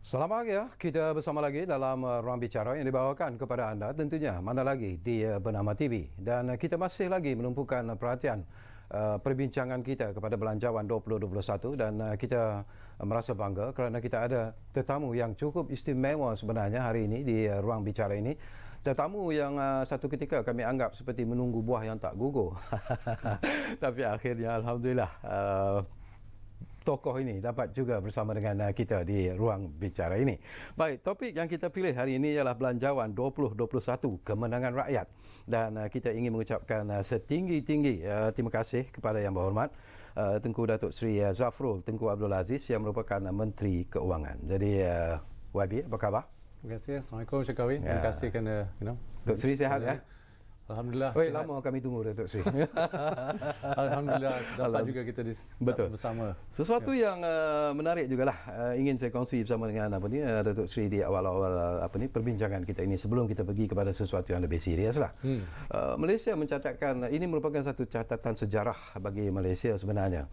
Selamat pagi ya, kita bersama lagi dalam Ruang Bicara yang dibawakan kepada anda tentunya mana lagi di Bernama TV. Dan kita masih lagi menumpukan perhatian perbincangan kita kepada Belanjawan 2021 dan kita merasa bangga kerana kita ada tetamu yang cukup istimewa sebenarnya hari ini di Ruang Bicara ini. Tetamu yang satu ketika kami anggap seperti menunggu buah yang tak gugur. Tapi akhirnya Alhamdulillah tokoh ini dapat juga bersama dengan kita di Ruang Bicara ini. Baik, topik yang kita pilih hari ini ialah Belanjawan 2021, kemenangan rakyat. Dan kita ingin mengucapkan setinggi-tinggi terima kasih kepada Yang Berhormat Tengku Datuk Seri Zafrul Tengku Abdul Aziz yang merupakan Menteri Keuangan. Jadi YB, apa khabar? Terima kasih. Assalamualaikum Cik Kawi. Terima kasih kerana Datuk Seri sihat ya? Alhamdulillah. Oi, lama kami tunggu Datuk Seri. Alhamdulillah dapat juga kita bersama. Sesuatu yang menarik jugalah ingin saya kongsi bersama dengan Datuk Seri di awal-awal perbincangan kita ini sebelum kita pergi kepada sesuatu yang lebih serius lah. Malaysia mencatatkan ini merupakan satu catatan sejarah bagi Malaysia sebenarnya.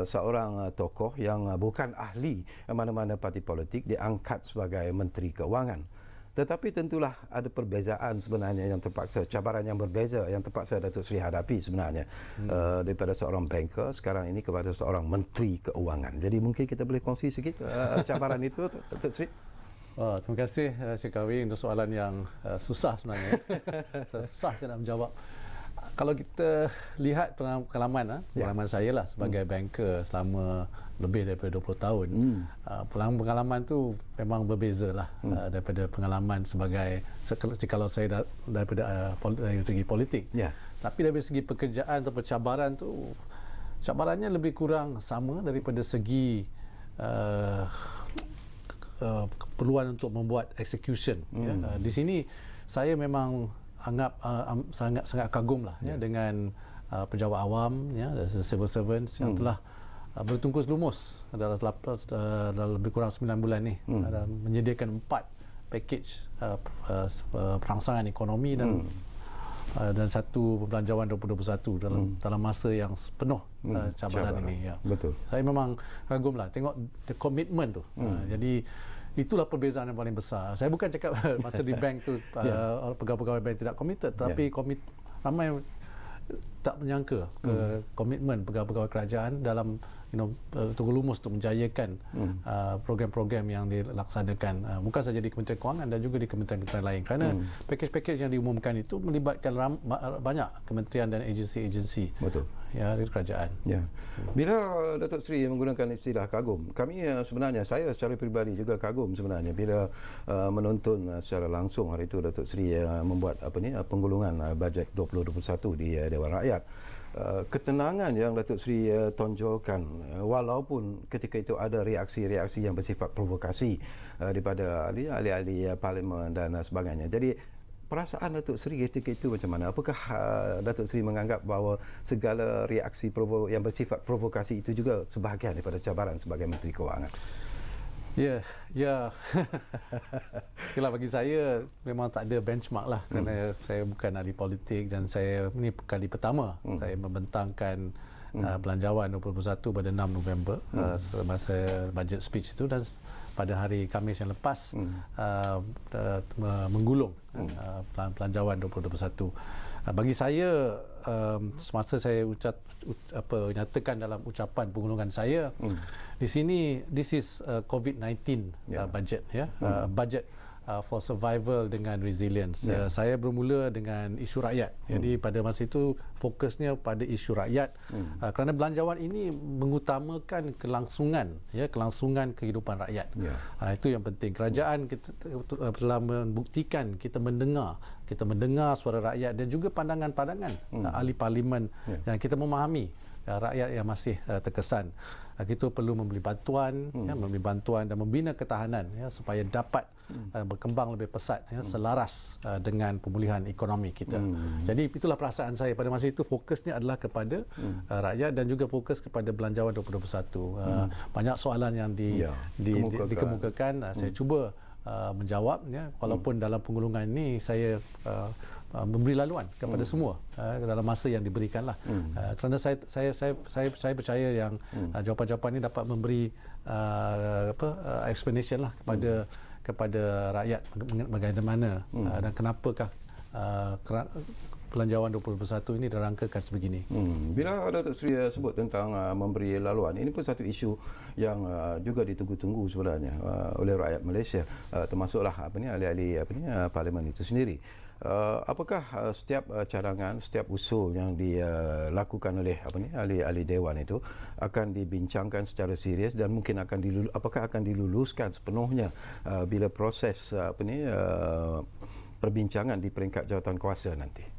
Seorang tokoh yang bukan ahli mana-mana parti politik diangkat sebagai Menteri Keuangan. Tetapi tentulah ada perbezaan sebenarnya yang terpaksa, cabaran yang berbeza yang terpaksa Datuk Seri hadapi sebenarnya daripada seorang banker sekarang ini kepada seorang Menteri Keuangan. Jadi mungkin kita boleh kongsi sikit cabaran itu Datuk Seri. Terima kasih Cik Kawi untuk soalan yang susah sebenarnya. Susah saya nak menjawab. Kalau kita lihat pengalaman saya lah sebagai banker selama lebih daripada 20 tahun, pengalaman tu memang berbeza lah daripada pengalaman sebagai kalau saya daripada dari segi politik. Tapi dari segi pekerjaan atau cabaran tu, cabarannya lebih kurang sama daripada segi keperluan untuk membuat execution. Di sini saya memang anggap sangat kagum lah dengan pejabat awam, civil servants yang telah bertungkus lumus dalam lebih kurang 9 bulan ni, menyediakan 4 package perangsangan ekonomi dan satu Belanjawan 2021 dalam masa yang penuh cabaran ini. Betul. Saya memang kagum lah tengok the commitment tu. Jadi itulah perbezaan yang paling besar. Saya bukan cakap masa di bank tu pegawai-pegawai bank tidak committed, tapi ramai tak menyangka komitmen pegawai-pegawai kerajaan dalam tunggu lumus untuk menjayakan program-program yang dilaksanakan bukan saja di Kementerian Kewangan dan juga di kementerian-kementerian lain, kerana pakej-pakej yang diumumkan itu melibatkan banyak kementerian dan agensi-agensi di kerajaan. Bila Datuk Seri menggunakan istilah kagum, kami sebenarnya saya secara peribadi juga kagum sebenarnya bila menonton secara langsung hari itu Datuk Seri membuat penggulungan bajet 2021 di Dewan Rakyat. Ketenangan yang Datuk Seri tonjolkan walaupun ketika itu ada reaksi-reaksi yang bersifat provokasi daripada ahli-ahli parlimen dan sebagainya. Jadi perasaan Datuk Seri ketika itu macam mana? Apakah Datuk Seri menganggap bahawa segala reaksi yang bersifat provokasi itu juga sebahagian daripada cabaran sebagai Menteri Keuangan? Itulah bagi saya memang tak ada benchmark lah, kerana saya bukan ahli politik dan saya ini kali pertama saya membentangkan Belanjawan 2021 pada 6 November semasa budget speech itu, dan pada hari Khamis yang lepas menggulung Belanjawan 2021. Bagi saya semasa saya nyatakan dalam ucapan penggulungan saya di sini, this is COVID-19 budget, budget for survival dengan resilience. Saya bermula dengan isu rakyat. Jadi pada masa itu fokusnya pada isu rakyat, kerana belanjawan ini mengutamakan kelangsungan kehidupan rakyat. Itu yang penting. Kerajaan kita telah membuktikan kita mendengar suara rakyat dan juga pandangan-pandangan ahli parlimen yang kita memahami rakyat yang masih terkesan. Kita perlu memberi bantuan, dan membina ketahanan supaya dapat berkembang lebih pesat, selaras dengan pemulihan ekonomi kita. Jadi itulah perasaan saya pada masa itu. Fokusnya adalah kepada rakyat dan juga fokus kepada Belanjawan 2021. Banyak soalan yang dikemukakan. Saya cuba menjawab, walaupun dalam penggulungan ini saya memberi laluan kepada semua dalam masa yang diberikanlah. Kerana saya percaya yang jawapan-jawapan ini dapat memberi explanation lah kepada rakyat bagaimana dan kenapakah Belanjawan 2021 ini dirangkakan sebegini. Bila Datuk Seri sebut tentang memberi laluan, ini pun satu isu yang juga ditunggu-tunggu sebenarnya oleh rakyat Malaysia, termasuklah ahli-ahli parlimen itu sendiri. Apakah setiap cadangan, setiap usul yang dilakukan oleh ahli-ahli dewan itu akan dibincangkan secara serius dan mungkin apakah akan diluluskan sepenuhnya bila proses perbincangan di peringkat jawatan kuasa nanti?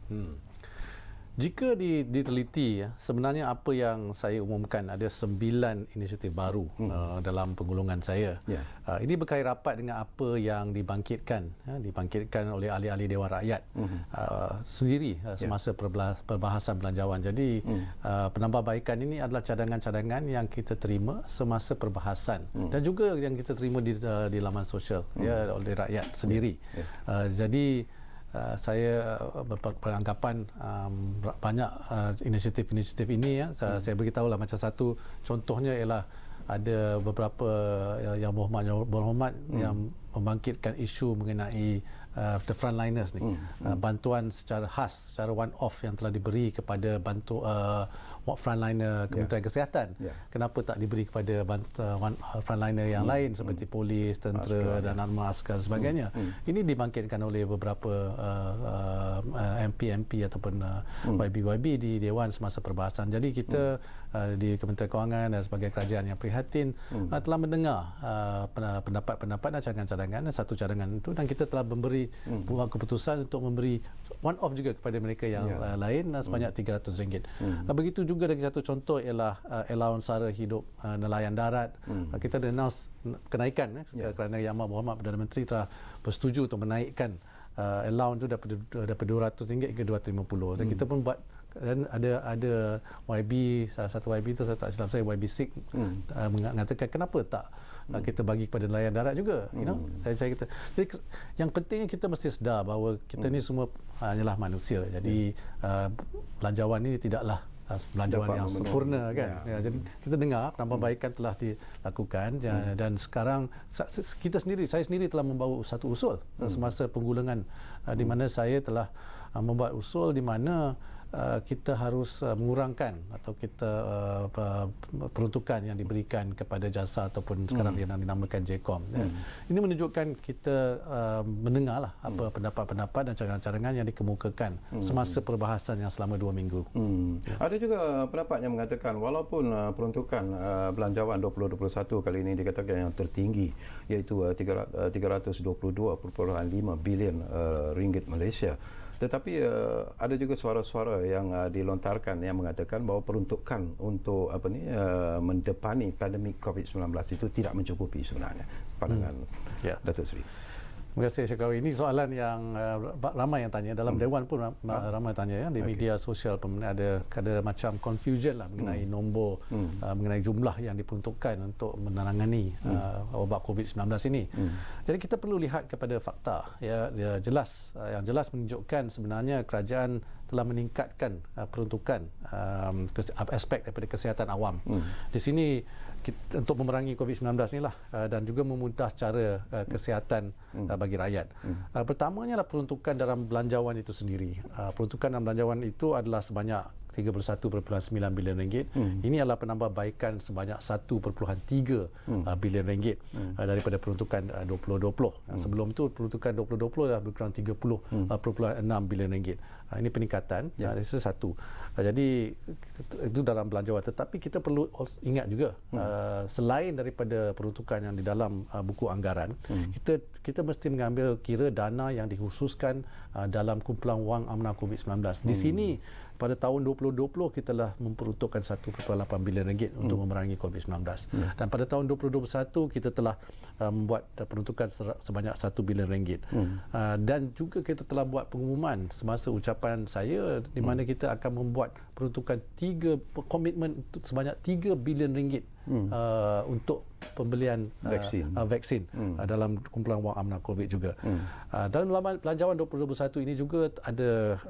Jika diteliti, sebenarnya apa yang saya umumkan, ada 9 inisiatif baru dalam penggolongan saya. Ini berkait rapat dengan apa yang dibangkitkan oleh ahli-ahli Dewan Rakyat sendiri semasa perbahasan belanjawan. Jadi penambahbaikan ini adalah cadangan-cadangan yang kita terima semasa perbahasan dan juga yang kita terima di laman sosial oleh rakyat sendiri. Jadi saya beranggapan banyak inisiatif-inisiatif ini saya beritahulah, macam satu contohnya ialah ada beberapa yang berhormat yang membangkitkan isu mengenai the frontliners ni, bantuan secara khas, secara one off yang telah diberi kepada frontliner Kementerian Kesihatan. Kenapa tak diberi kepada frontliner yang lain seperti polis, tentera dan armada askar dan sebagainya. Ini dibangkitkan oleh beberapa MP ataupun YB di Dewan semasa perbahasan. Jadi kita di Kementerian Kewangan dan sebagai kerajaan yang prihatin telah mendengar pendapat-pendapat dan cadangan-cadangan, dan satu cadangan itu, dan kita telah buat keputusan untuk memberi one off juga kepada mereka yang lain sebanyak RM300. Begitu juga lagi satu contoh ialah allowance sara hidup nelayan darat. Kita ada announce kenaikan kerana Yang Amat Berhormat Perdana Menteri telah bersetuju untuk menaikkan allowance itu daripada RM200 ke RM250. Dan kita pun buat, dan ada YB, salah satu YB itu, saya tak silap saya, YB SIG mengatakan kenapa tak kita bagi kepada nelayan darat juga, saya kata. Jadi yang pentingnya kita mesti sedar bahawa kita ni semua hanyalah manusia. Jadi belanjawan ini tidaklah belanjawan yang sempurna kan. Jadi kita dengar penambahbaikan telah dilakukan dan sekarang saya sendiri telah membawa satu usul semasa penggulungan di mana saya telah membuat usul di mana kita harus mengurangkan atau kita peruntukan yang diberikan kepada jasa ataupun sekarang yang dinamakan JCOM. Ini menunjukkan kita mendengarlah apa pendapat-pendapat dan cadangan-cadangan yang dikemukakan semasa perbahasan yang selama 2 minggu. Ada juga pendapat yang mengatakan walaupun peruntukan belanjawan 2021 kali ini dikatakan yang tertinggi, iaitu 322.5 bilion ringgit Malaysia, tetapi ada juga suara-suara yang dilontarkan yang mengatakan bahawa peruntukan untuk mendepani pandemik COVID-19 itu tidak mencukupi sebenarnya. Pandangan Datuk Seri. Terima kasih Syekh. Ini soalan yang ramai yang tanya, dalam Dewan pun ramai tanya di media sosial pun ada macam confusion lah mengenai nombor, mengenai jumlah yang diperuntukkan untuk menangani wabak COVID-19 ini. Jadi kita perlu lihat kepada fakta yang jelas menunjukkan sebenarnya kerajaan telah meningkatkan peruntukan aspek daripada kesihatan awam. Di sini untuk memerangi COVID-19 inilah dan juga memudah cara kesihatan bagi rakyat. Pertamanya adalah peruntukan dalam belanjawan itu sendiri. Peruntukan dalam belanjawan itu adalah sebanyak 31.9 bilion ringgit. Ini adalah penambahbaikan sebanyak 1.3 bilion ringgit daripada peruntukan 2020. Sebelum itu peruntukan 2020 dah berkurang 30.6 bilion ringgit. Ini peningkatan. Ini satu. Jadi itu dalam belanjawan. Tetapi kita perlu ingat juga selain daripada peruntukan yang di dalam buku anggaran, kita mesti mengambil kira dana yang dikhususkan dalam kumpulan wang amanah COVID-19. Di sini pada tahun 2020 kita telah memperuntukkan 1.8 bilion ringgit untuk memerangi COVID-19. Dan pada tahun 2021 kita telah membuat peruntukan sebanyak 1 bilion ringgit. Dan juga kita telah buat pengumuman semasa ucapan saya di mana kita akan membuat peruntukan komitmen untuk sebanyak 3 bilion ringgit untuk pembelian vaksin dalam kumpulan wang amanah COVID juga. Dalam Belanjawan 2021 ini juga ada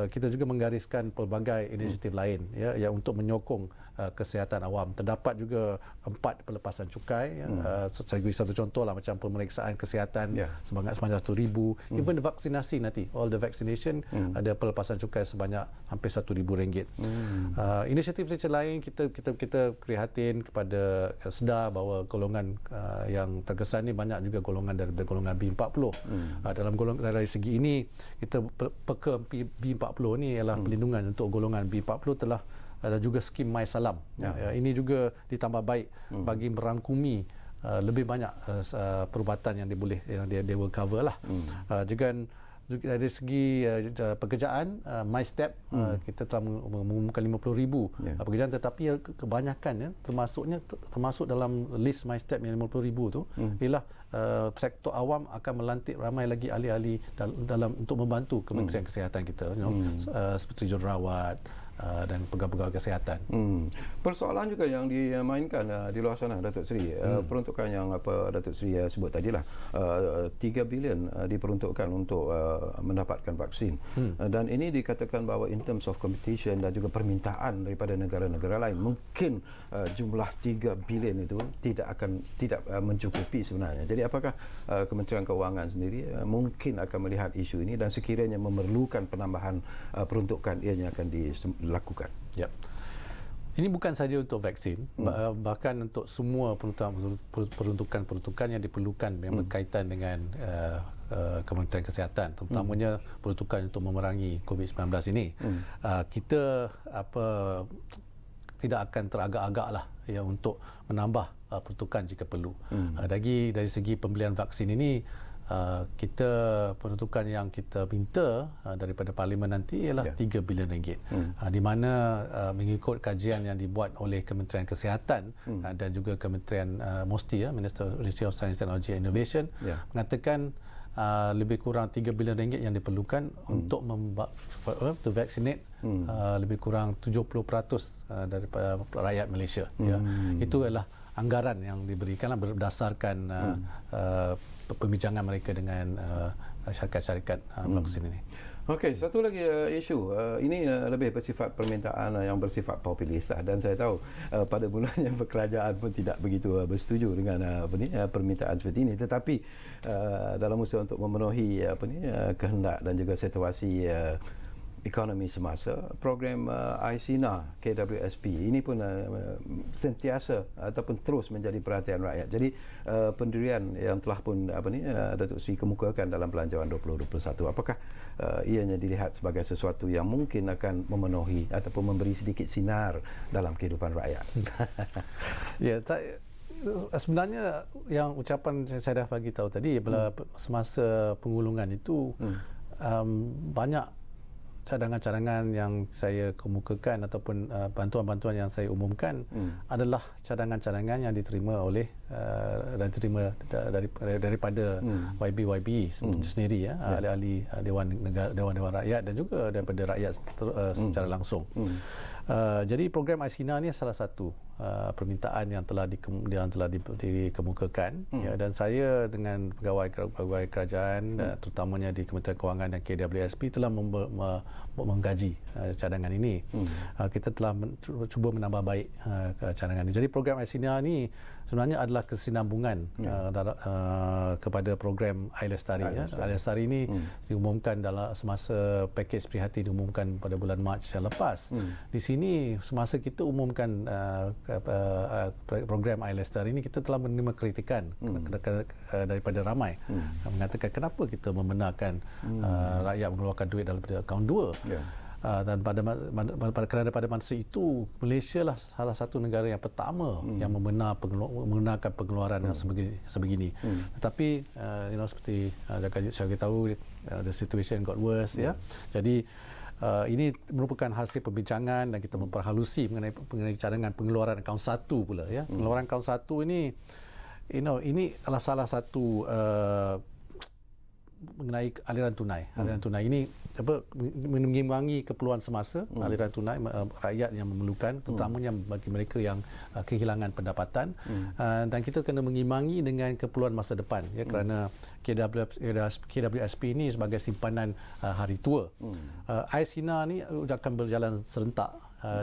kita juga menggariskan pelbagai inisiatif lain yang untuk menyokong kesihatan awam. Terdapat juga 4 pelepasan cukai. Saya beri satu contoh lah, macam pemeriksaan kesihatan sebanyak 1,000. Even vaksinasi nanti, all the vaccination ada pelepasan cukai sebanyak hampir RM1,000. Inisiatif lain kita prihatin kepada sedar bahawa golongan yang terkesan ni banyak juga golongan daripada golongan B40. Dalam golongan dari segi ini kita peka B40 ni ialah perlindungan untuk golongan B40 telah ada juga skim MySalam. Ini juga ditambah baik bagi merangkumi lebih banyak perubatan yang dia will cover lah. Juga dari segi pekerjaan MyStep kita telah mengumumkan 50,000 pekerjaan, tetapi kebanyakan termasuk dalam list MyStep yang 50,000 tu ialah sektor awam akan melantik ramai lagi ahli-ahli dalam untuk membantu Kementerian Kesihatan kita, seperti jururawat dan pegawai-pegawai kesihatan. Persoalan juga yang dimainkan di luar sana, Datuk Seri, peruntukan yang Datuk Seri sebut tadilah 3 bilion diperuntukkan untuk mendapatkan vaksin, dan ini dikatakan bahawa in terms of competition dan juga permintaan daripada negara-negara lain, mungkin jumlah 3 bilion itu tidak mencukupi sebenarnya. Jadi apakah Kementerian Keuangan sendiri mungkin akan melihat isu ini dan sekiranya memerlukan penambahan peruntukan, ianya akan dilakukan? Ya. Ini bukan saja untuk vaksin, bahkan untuk semua peruntukan yang diperlukan yang berkaitan dengan Kementerian Kesihatan, terutamanya peruntukan untuk memerangi COVID-19 ini. Kita tidak akan teragak-agak lah untuk menambah peruntukan jika perlu. Dari segi pembelian vaksin ini, kita peruntukan yang kita minta daripada Parlimen nanti ialah 3 bilion ringgit, di mana mengikut kajian yang dibuat oleh Kementerian Kesihatan dan juga Kementerian Ministry of Science, Technology and Innovation mengatakan lebih kurang 3 bilion ringgit yang diperlukan untuk to vaccinate lebih kurang 70% daripada rakyat Malaysia. Itu adalah anggaran yang diberikanlah berdasarkan pembincangan mereka dengan syarikat-syarikat vaksin ini. Okey, satu lagi isu ini lebih bersifat permintaan yang bersifat populis lah, dan saya tahu pada mulanya kerajaan pun tidak begitu bersetuju dengan permintaan seperti ini, tetapi dalam usaha untuk memenuhi kehendak dan juga situasi ekonomi semasa, program ICNA KWSP ini pun sentiasa ataupun terus menjadi perhatian rakyat. Jadi pendirian yang telah pun Datuk Seri kemukakan dalam Belanjawan 2021, apakah ianya dilihat sebagai sesuatu yang mungkin akan memenuhi ataupun memberi sedikit sinar dalam kehidupan rakyat? Ya, sebenarnya yang ucapan saya dah bagi tahu tadi, bila semasa pengulungan itu banyak cadangan-cadangan yang saya kemukakan ataupun bantuan-bantuan yang saya umumkan adalah cadangan-cadangan yang diterima oleh daripada YB sendiri, ahli-ahli Dewan Rakyat dan juga daripada rakyat secara langsung. Jadi program ICNA ni salah satu permintaan yang telah dikemukakan, dan saya dengan pegawai kerajaan terutamanya di Kementerian Kewangan dan KWSP telah menggaji cadangan ini. Kita telah cuba menambah baik cadangan ini. Jadi program ICNA ni sebenarnya adalah kesinambungan kepada program Ailestari. Ailestari ini diumumkan dalam semasa pakej prihatin diumumkan pada bulan Mac yang lepas. Di sini semasa kita umumkan program Ailestari ini, kita telah menerima kritikan daripada ramai mengatakan kenapa kita membenarkan rakyat mengeluarkan duit daripada akaun 2. Dan pada masa itu Malaysia lah salah satu negara yang pertama yang membenarkan pengeluaran yang sebegini. Tetapi seperti saya tahu, the situation got worse, Jadi ini merupakan hasil perbincangan dan kita memperhalusi mengenai cadangan pengeluaran akaun 1 pula, Pengeluaran akaun 1 ini ini adalah salah satu mengenai aliran tunai. Aliran tunai ini mengimbangi keperluan semasa, aliran tunai rakyat yang memerlukan, terutamanya bagi mereka yang kehilangan pendapatan, dan kita kena mengimbangi dengan keperluan masa depan, ya, kerana KWSP ini sebagai simpanan hari tua. iSINA ni akan berjalan serentak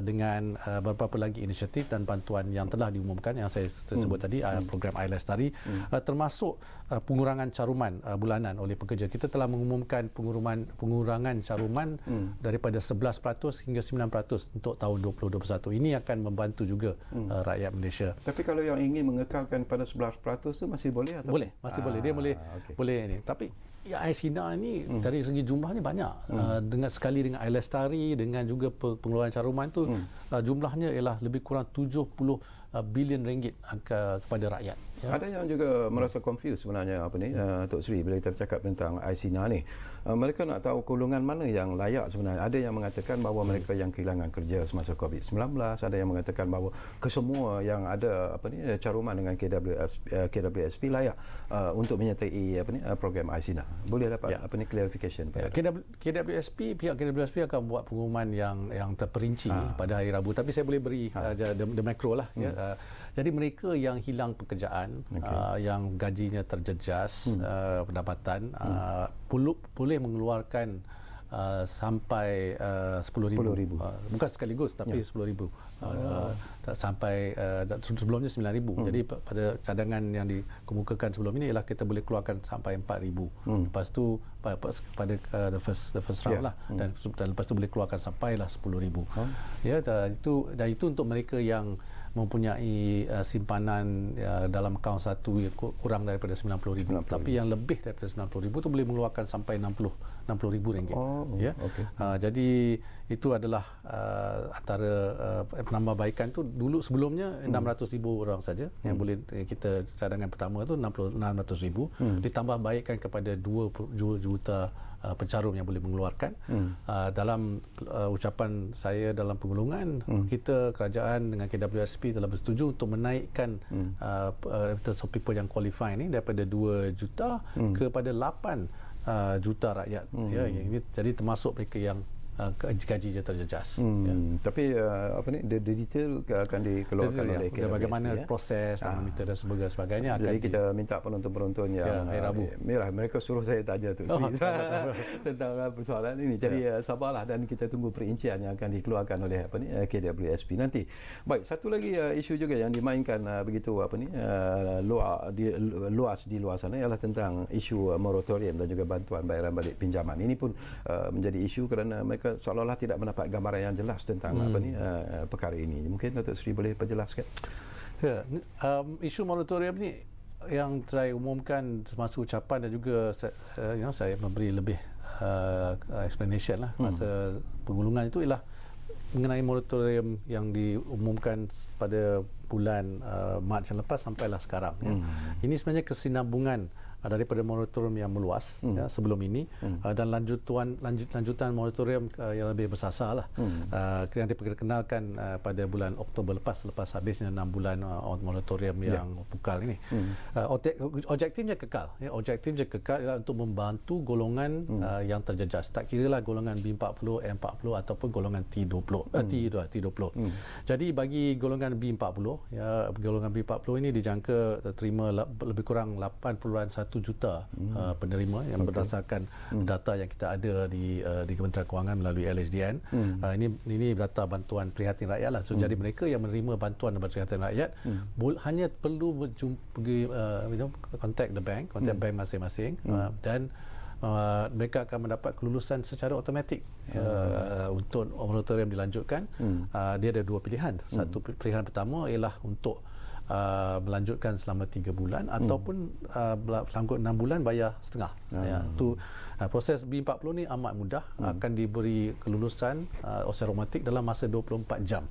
dengan beberapa lagi inisiatif dan bantuan yang telah diumumkan yang saya sebut tadi, program iLestari, termasuk pengurangan caruman bulanan oleh pekerja. Kita telah mengumumkan pengurangan caruman daripada 11% hingga 9% untuk tahun 2021. Ini akan membantu juga rakyat Malaysia. Tapi kalau yang ingin mengekalkan pada 11% tu masih boleh atau? Boleh, masih boleh. Dia boleh ini. Tapi ya, iSINA ini dari segi jumlahnya banyak. Dengan sekali dengan iLestari, dengan juga pengeluaran caruman tu, jumlahnya ialah lebih kurang 70 bilion ringgit kepada rakyat. Ya. Ada yang juga merasa confused sebenarnya Tok Sri, bila kita bercakap tentang iSINA ni. Mereka nak tahu golongan mana yang layak sebenarnya. Ada yang mengatakan bahawa mereka yang kehilangan kerja semasa COVID-19, ada yang mengatakan bahawa kesemua yang ada caruman dengan KWSP layak untuk menyertai program iSINA. Boleh dapat clarification? KWSP, pihak KWSP akan buat pengumuman yang terperinci pada hari Rabu, tapi saya boleh beri the macro lah. Jadi mereka yang hilang pekerjaan, yang gajinya terjejas, pendapatan, boleh mengeluarkan sampai 10,000. Bukan sekaligus, tapi 10,000. Sampai sebelumnya 9,000. Jadi pada cadangan yang dikemukakan sebelum ini ialah kita boleh keluarkan sampai 4,000. Lepas tu pada the first round lah, dan lepas tu boleh keluarkan sampailah 10,000. Ya, itu untuk mereka yang mempunyai simpanan dalam akaun satu kurang daripada 90,000. Tapi yang lebih daripada 90,000 tu boleh mengeluarkan sampai 60,000 ringgit. Jadi itu adalah antara penambahbaikan tu. Dulu sebelumnya 600,000 orang saja yang boleh, kita cadangan pertama tu 600,000 ditambah baikkan kepada 2 juta pencarum yang boleh mengeluarkan. Dalam ucapan saya dalam pengulungan, kita kerajaan dengan KWSP telah bersetuju untuk menaikkan people yang qualify ni daripada 2 juta kepada 8 juta rakyat. Ya, ini jadi termasuk mereka yang gajinya terjejas. Tapi the detail akan dikeluarkan oleh KWSP. Bagaimana proses dan monitor dan sebagainya. Jadi kita minta penonton-penonton yang mereka suruh saya tanya tu tentang persoalan ini. Jadi sabarlah dan kita tunggu perincian yang akan dikeluarkan oleh KWSP nanti. Baik, satu lagi isu juga yang dimainkan begitu luas di luar sana ialah tentang isu moratorium dan juga bantuan bayaran balik pinjaman. Ini pun menjadi isu kerana mereka seolah-olah tidak mendapat gambaran yang jelas tentang perkara ini. Mungkin Datuk Seri boleh perjelaskan? Ya, isu moratorium ni yang saya umumkan semasa ucapan dan juga saya memberi lebih explanation lah masa pengulungan itu ialah mengenai moratorium yang diumumkan pada bulan Mac yang lepas sampailah sekarang. Ini sebenarnya kesinambungan daripada moratorium yang meluas sebelum ini dan lanjutan moratorium yang lebih bersasar lah yang diperkenalkan pada bulan Oktober lepas habisnya 6 bulan moratorium yang pukal ini. Objektifnya kekal ialah untuk membantu golongan yang terjejas, tak kiralah golongan B40, M40 ataupun golongan T20. Jadi bagi golongan B40, golongan B40 ini dijangka terima lebih kurang 8.1 juta penerima yang berdasarkan data yang kita ada di Kementerian Kewangan melalui LHDN. Ini data bantuan prihatin rakyat lah. So, jadi mereka yang menerima bantuan prihatin rakyat hanya perlu pergi contact bank masing-masing dan mereka akan mendapat kelulusan secara automatik. Untuk moratorium dilanjutkan, dia ada 2 pilihan. Satu pilihan pertama ialah untuk melanjutkan selama 3 bulan ataupun sanggup 6 bulan bayar setengah. Proses B40 ni amat mudah, akan diberi kelulusan secara dalam masa 24 jam.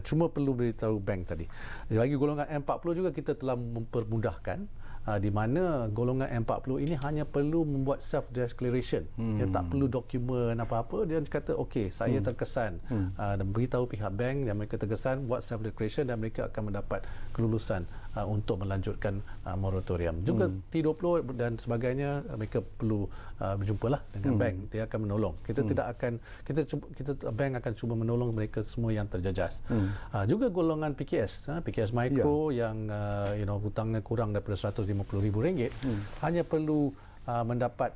Cuma perlu beritahu bank tadi. Bagi golongan M40 juga kita telah mempermudahkan, di mana golongan M40 ini hanya perlu membuat self declaration. Dia tak perlu dokumen apa-apa. Dia kata okey, saya terkesan, dan beritahu pihak bank yang mereka terkesan, buat self declaration dan mereka akan mendapat kelulusan untuk melanjutkan moratorium. Juga T20 dan sebagainya, mereka perlu berjumpalah dengan bank. Dia akan menolong. Kita tidak akan bank akan cuba menolong mereka semua yang terjejas. Juga golongan PKS, PKS Micro yang hutangnya kurang daripada RM150,000 hanya perlu mendapat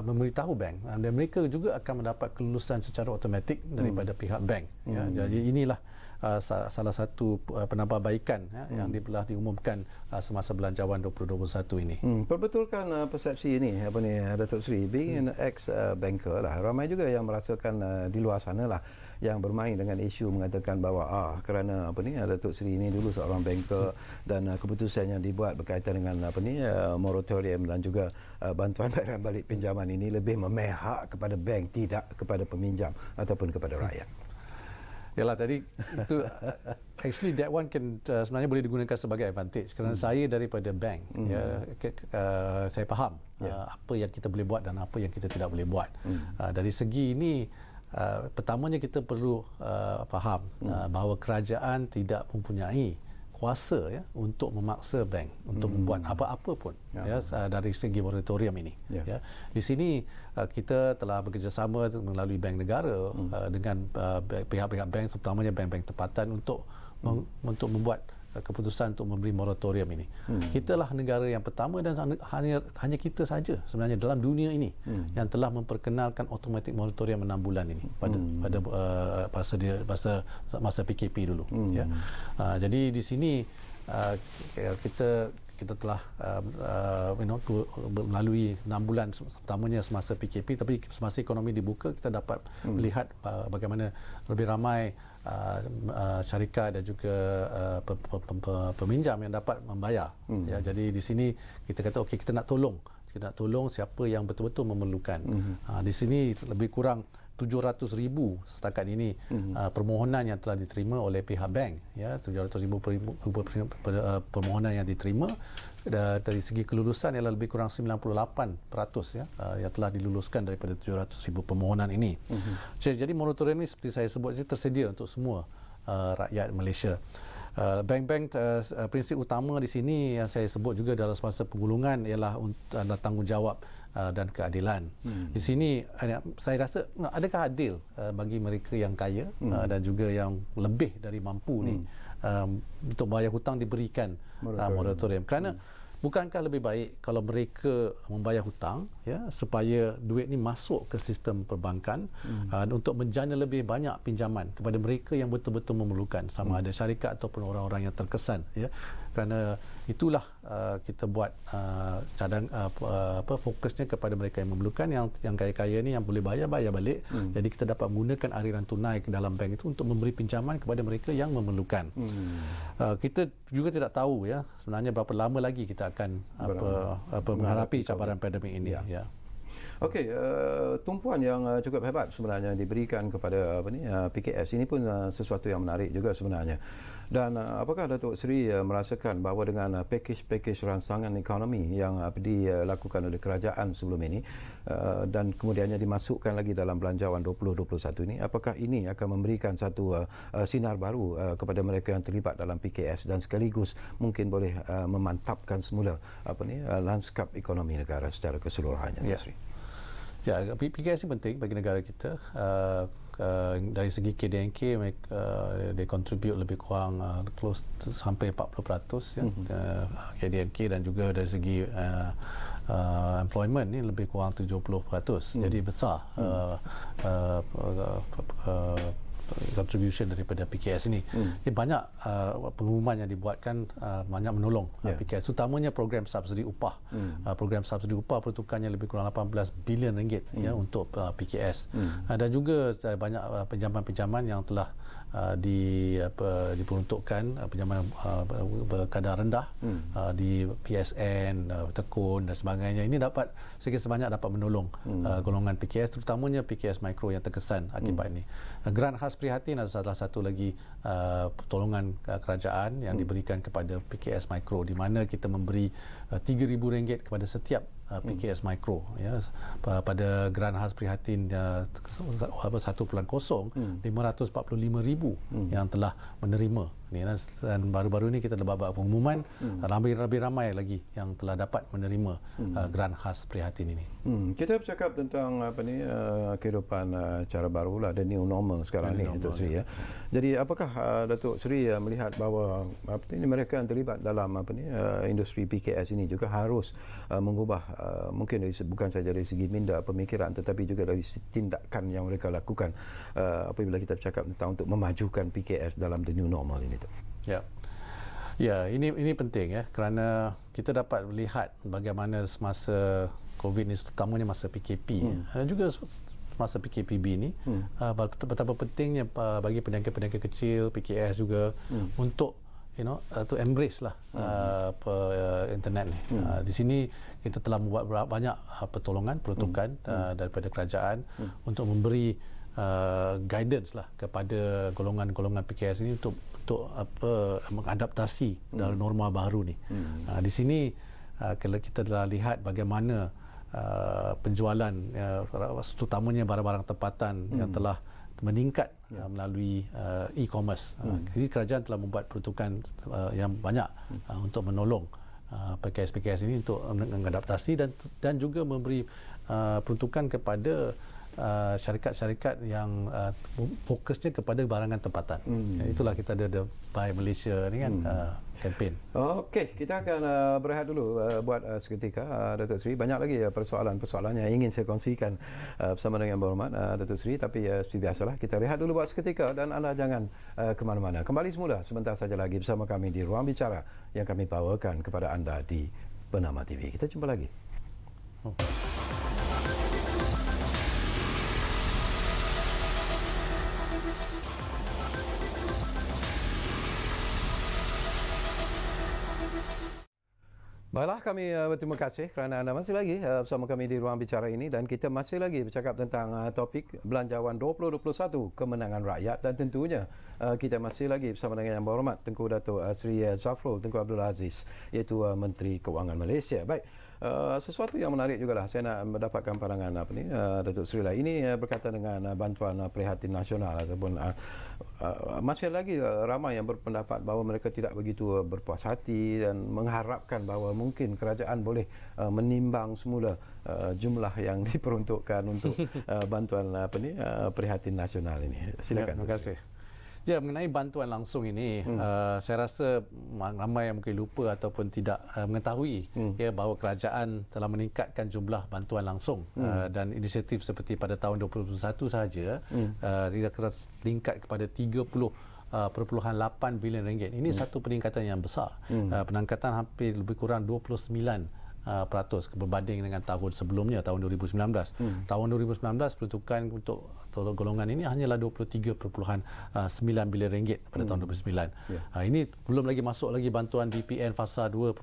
memberitahu bank, dan mereka juga akan mendapat kelulusan secara automatik daripada pihak bank. Jadi inilah salah satu penambahbaikan yang telah diumumkan semasa belanjawan 2021 ini. Perbetulkan persepsi ini Datuk Seri, being an ex banker lah, ramai juga yang merasakan di luar sana lah yang bermain dengan isu mengatakan bahawa kerana Datuk Seri ini dulu seorang banker dan keputusan yang dibuat berkaitan dengan moratorium dan juga bantuan bayaran balik pinjaman ini lebih memihak kepada bank, tidak kepada peminjam ataupun kepada rakyat. Yalah, tadi itu actually that one can sebenarnya boleh digunakan sebagai advantage kerana saya daripada bank, saya faham apa yang kita boleh buat dan apa yang kita tidak boleh buat. Dari segi ini, pertamanya kita perlu faham bahawa kerajaan tidak mempunyai kuasa untuk memaksa bank untuk membuat apa-apa pun dari segi moratorium ini. Di sini kita telah bekerjasama melalui bank negara dengan pihak-pihak bank, terutamanya bank-bank tempatan untuk membuat keputusan untuk memberi moratorium ini. Kitalah negara yang pertama dan hanya kita saja sebenarnya dalam dunia ini yang telah memperkenalkan automatic moratorium 6 bulan ini pada masa PKP dulu. Jadi di sini kita telah melalui 6 bulan pertamanya semasa PKP, tapi semasa ekonomi dibuka kita dapat melihat bagaimana lebih ramai syarikat dan juga peminjam yang dapat membayar. Jadi di sini kita kata okey, kita nak tolong siapa yang betul-betul memerlukan. Di sini lebih kurang 700,000 setakat ini permohonan yang telah diterima oleh pihak bank, 700,000 permohonan yang diterima. Dari segi kelulusan ialah lebih kurang 98% yang telah diluluskan daripada 700,000 permohonan ini. Jadi moratorium ini seperti saya sebut tersedia untuk semua rakyat Malaysia. Bank-bank, prinsip utama di sini yang saya sebut juga dalam semasa penggulungan ialah tanggungjawab dan keadilan. Di sini saya rasa adakah adil bagi mereka yang kaya dan juga yang lebih dari mampu ni untuk bayar hutang diberikan moratorium? Kerana bukankah lebih baik kalau mereka membayar hutang supaya duit ni masuk ke sistem perbankan untuk menjana lebih banyak pinjaman kepada mereka yang betul-betul memerlukan, sama ada syarikat ataupun orang-orang yang terkesan. Kerana itulah kita buat fokusnya kepada mereka yang memerlukan, yang kaya-kaya ni yang boleh bayar balik. Jadi kita dapat menggunakan aliran tunai ke dalam bank itu untuk memberi pinjaman kepada mereka yang memerlukan. Kita juga tidak tahu sebenarnya berapa lama lagi kita akan menghadapi cabaran pandemik ini. Okey, tumpuan yang cukup hebat sebenarnya diberikan kepada PKS ini pun sesuatu yang menarik juga sebenarnya. Dan apakah Datuk Seri merasakan bahawa dengan pakej-pakej rangsangan ekonomi yang dilakukan oleh kerajaan sebelum ini dan kemudiannya dimasukkan lagi dalam belanjawan 2021 ini, apakah ini akan memberikan satu sinar baru kepada mereka yang terlibat dalam PKS dan sekaligus mungkin boleh memantapkan semula lanskap ekonomi negara secara keseluruhannya? PKS ini penting bagi negara kita. Dari segi KDNK, they contribute lebih kurang close to sampai 40% KDNK, dan juga dari segi employment ni lebih kurang 70%. Jadi besar contribution daripada PKS ini. Jadi banyak pengumuman yang dibuatkan banyak menolong PKS, utamanya program subsidi upah. Program subsidi upah pertukarnya lebih kurang 18 bilion ringgit untuk PKS. Dan juga banyak pinjaman-pinjaman yang telah diperuntukkan, pinjaman berkadar rendah di PSN, tekun dan sebagainya. Ini dapat sedikit sebanyak dapat menolong golongan PKS, terutamanya PKS Micro yang terkesan akibat ini. Grant khas prihatin adalah salah satu lagi pertolongan kerajaan yang diberikan kepada PKS Micro, di mana kita memberi RM3,000 kepada setiap PKS Micro. Pada grant khas prihatin 1.0, 545,000 yang telah menerima ni, dan baru-baru ni kita dah buat pengumuman lebih ramai lagi yang telah dapat menerima grant khas prihatin ini. Kita bercakap tentang kehidupan cara baru lah, the new normal sekarang ni, Datuk Seri ya. Jadi apakah Datuk Seri melihat bahawa mereka yang terlibat dalam industri PKS ini juga harus mengubah mungkin bukan saja dari segi minda pemikiran, tetapi juga dari tindakan yang mereka lakukan apabila kita bercakap tentang untuk memajukan PKS dalam the new normal ini tu. Ya. Ya, ini penting ya, kerana kita dapat melihat bagaimana semasa COVID ni, terutamanya masa PKP dan juga masa PKPB ni, betapa pentingnya bagi peniaga-peniaga kecil, PKS juga untuk to embrace lah internet ni. Di sini kita telah membuat banyak pertolongan, daripada kerajaan untuk memberi guidance lah kepada golongan-golongan PKS ini untuk mengadaptasi dalam norma baru ni. Di sini kalau kita telah lihat bagaimana penjualan terutamanya barang-barang tempatan yang telah meningkat melalui e-commerce. Jadi kerajaan telah membuat peruntukan yang banyak untuk menolong PKS-PKS ini untuk mengadaptasi dan juga memberi peruntukan kepada syarikat-syarikat yang fokusnya kepada barangan tempatan. Itulah kita ada Buy Malaysia ni kan, kempen. Okey, kita akan berehat dulu buat seketika, Datuk Seri. Banyak lagi persoalan-persoalan yang ingin saya kongsikan bersama dengan Yang Berhormat Datuk Seri, tapi seperti biasalah kita rehat dulu buat seketika dan anda jangan ke mana-mana. Kembali semula sebentar saja lagi bersama kami di Ruang Bicara yang kami bawakan kepada anda di Bernama TV. Kita jumpa lagi. Baiklah, kami berterima kasih kerana anda masih lagi bersama kami di Ruang Bicara ini, dan kita masih lagi bercakap tentang topik Belanjawan 2021 kemenangan rakyat, dan tentunya kita masih lagi bersama dengan Yang Berhormat Tengku Datuk Seri Zafrul Tengku Abdul Aziz, iaitu Menteri Kewangan Malaysia. Baik, sesuatu yang menarik jugalah saya nak mendapatkan pandangan Datuk Seri lah. Ini berkaitan dengan bantuan prihatin nasional ataupun masih lagi ramai yang berpendapat bahawa mereka tidak begitu berpuas hati dan mengharapkan bahawa mungkin kerajaan boleh menimbang semula jumlah yang diperuntukkan untuk bantuan prihatin nasional ini. Silakan. Terima kasih. Ya, mengenai bantuan langsung ini, saya rasa ramai yang mungkin lupa ataupun tidak mengetahui bahawa kerajaan telah meningkatkan jumlah bantuan langsung, dan inisiatif seperti pada tahun 2021 sahaja tidak telah meningkat kepada 30.8 bilion ringgit. Ini satu peningkatan yang besar. Peningkatan hampir lebih kurang 29% berbanding dengan tahun sebelumnya, tahun 2019. Tahun 2019 peruntukan untuk golongan ini hanyalah 23.9 bilion ringgit pada tahun 2009. Ini belum lagi masuk lagi bantuan DPN fasa 2.0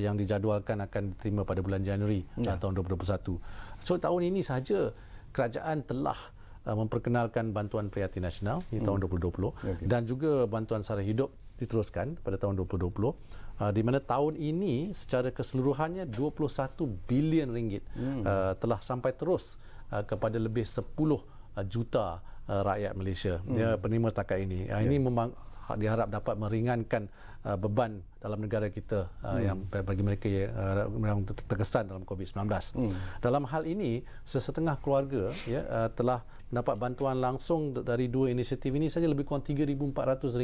yang dijadualkan akan diterima pada bulan Januari tahun 2021. So tahun ini sahaja kerajaan telah memperkenalkan bantuan prihatin nasional di tahun 2020 dan juga bantuan sara hidup diteruskan pada tahun 2020, di mana tahun ini secara keseluruhannya 21 bilion ringgit telah sampai terus kepada lebih 10 juta rakyat Malaysia penerima setakat ini. Ini memang diharap dapat meringankan beban dalam negara kita yang bagi mereka yang terkesan dalam COVID-19. Dalam hal ini, sesetengah keluarga telah mendapat bantuan langsung dari dua inisiatif ini saja lebih kurang RM3,400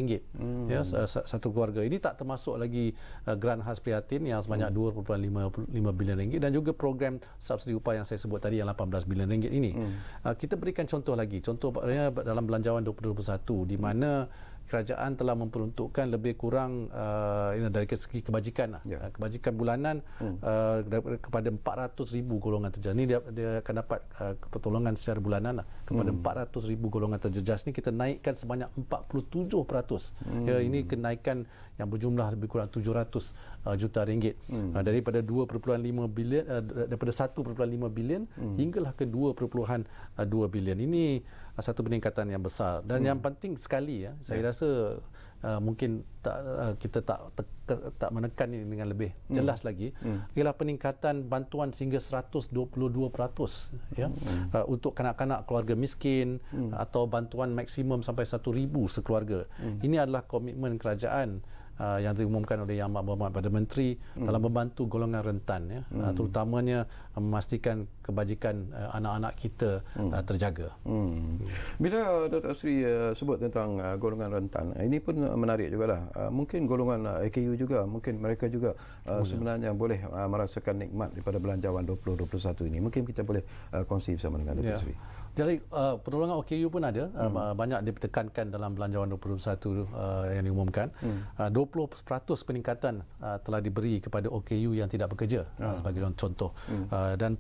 satu keluarga. Ini tak termasuk lagi grant khas prihatin yang sebanyak RM2.5 bilion dan juga program subsidi upah yang saya sebut tadi yang RM18 bilion ini. Kita berikan contoh lagi, contoh dalam Belanjawan 2021 di mana kerajaan telah memperuntukkan lebih kurang dari segi kebajikan kebajikan bulanan kepada 400,000 golongan terjejas. Ini dia akan dapat pertolongan secara bulanan kepada 400,000 golongan terjejas. Ni kita naikkan sebanyak 47%. Ini kenaikan yang berjumlah lebih kurang 700 juta ringgit. Daripada 2.5 bilion daripada 1.5 bilion hinggalah ke 2.2 bilion. Ini satu peningkatan yang besar dan yang penting sekali saya rasa mungkin kita tak menekan ini dengan lebih jelas lagi, ialah peningkatan bantuan sehingga 122% ya, untuk kanak-kanak keluarga miskin, atau bantuan maksimum sampai 1,000 sekeluarga. Ini adalah komitmen kerajaan yang diumumkan oleh Yang Amat Berhormat Perdana Menteri dalam membantu golongan rentan, ya, terutamanya memastikan kebajikan anak-anak kita terjaga. Bila Dr. Sri sebut tentang golongan rentan, ini pun menarik jugalah. Mungkin golongan AKU juga, mungkin mereka juga sebenarnya boleh merasakan nikmat daripada belanjawan 2021 ini. Mungkin kita boleh kongsi bersama dengan Dr. Sri. Jadi pertolongan OKU pun ada, banyak ditekankan dalam belanjawan 2021 yang diumumkan. 20% peningkatan telah diberi kepada OKU yang tidak bekerja, sebagai contoh. Dan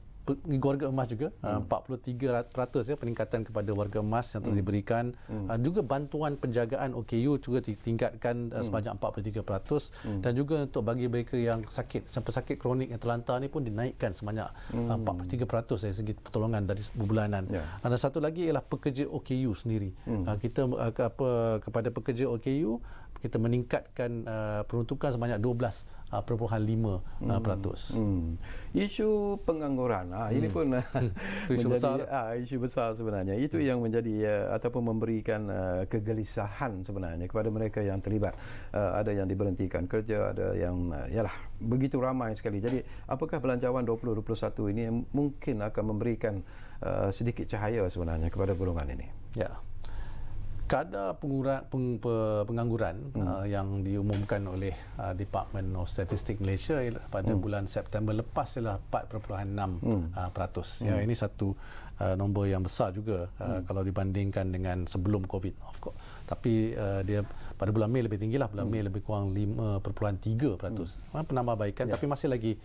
warga emas juga 43% ya, peningkatan kepada warga emas yang telah diberikan. Juga bantuan penjagaan OKU juga ditingkatkan sebanyak 43%, dan juga untuk bagi mereka yang sakit, sampai sakit kronik yang terlantar ni pun dinaikkan sebanyak 43% dari segi pertolongan dari bulanan. Dan satu lagi ialah pekerja OKU sendiri. Kita kepada pekerja OKU kita meningkatkan peruntukan sebanyak 12.5%. Isu pengangguran ini pun isu besar. Isu besar sebenarnya. Itu yang menjadi ataupun memberikan kegelisahan sebenarnya kepada mereka yang terlibat. Ada yang diberhentikan kerja, ada yang begitu ramai sekali. Jadi apakah belanjawan 2021 ini mungkin akan memberikan sedikit cahaya sebenarnya kepada golongan ini? Ya. Kadar pengangguran yang diumumkan oleh Department of Statistics Malaysia pada bulan September lepas ialah 4.6%. Ya, ini satu nombor yang besar juga kalau dibandingkan dengan sebelum COVID, of course. Tapi dia pada bulan Mei lebih tinggilah, bulan Mei lebih kurang 5.3%. Penambahbaikan, tapi masih lagi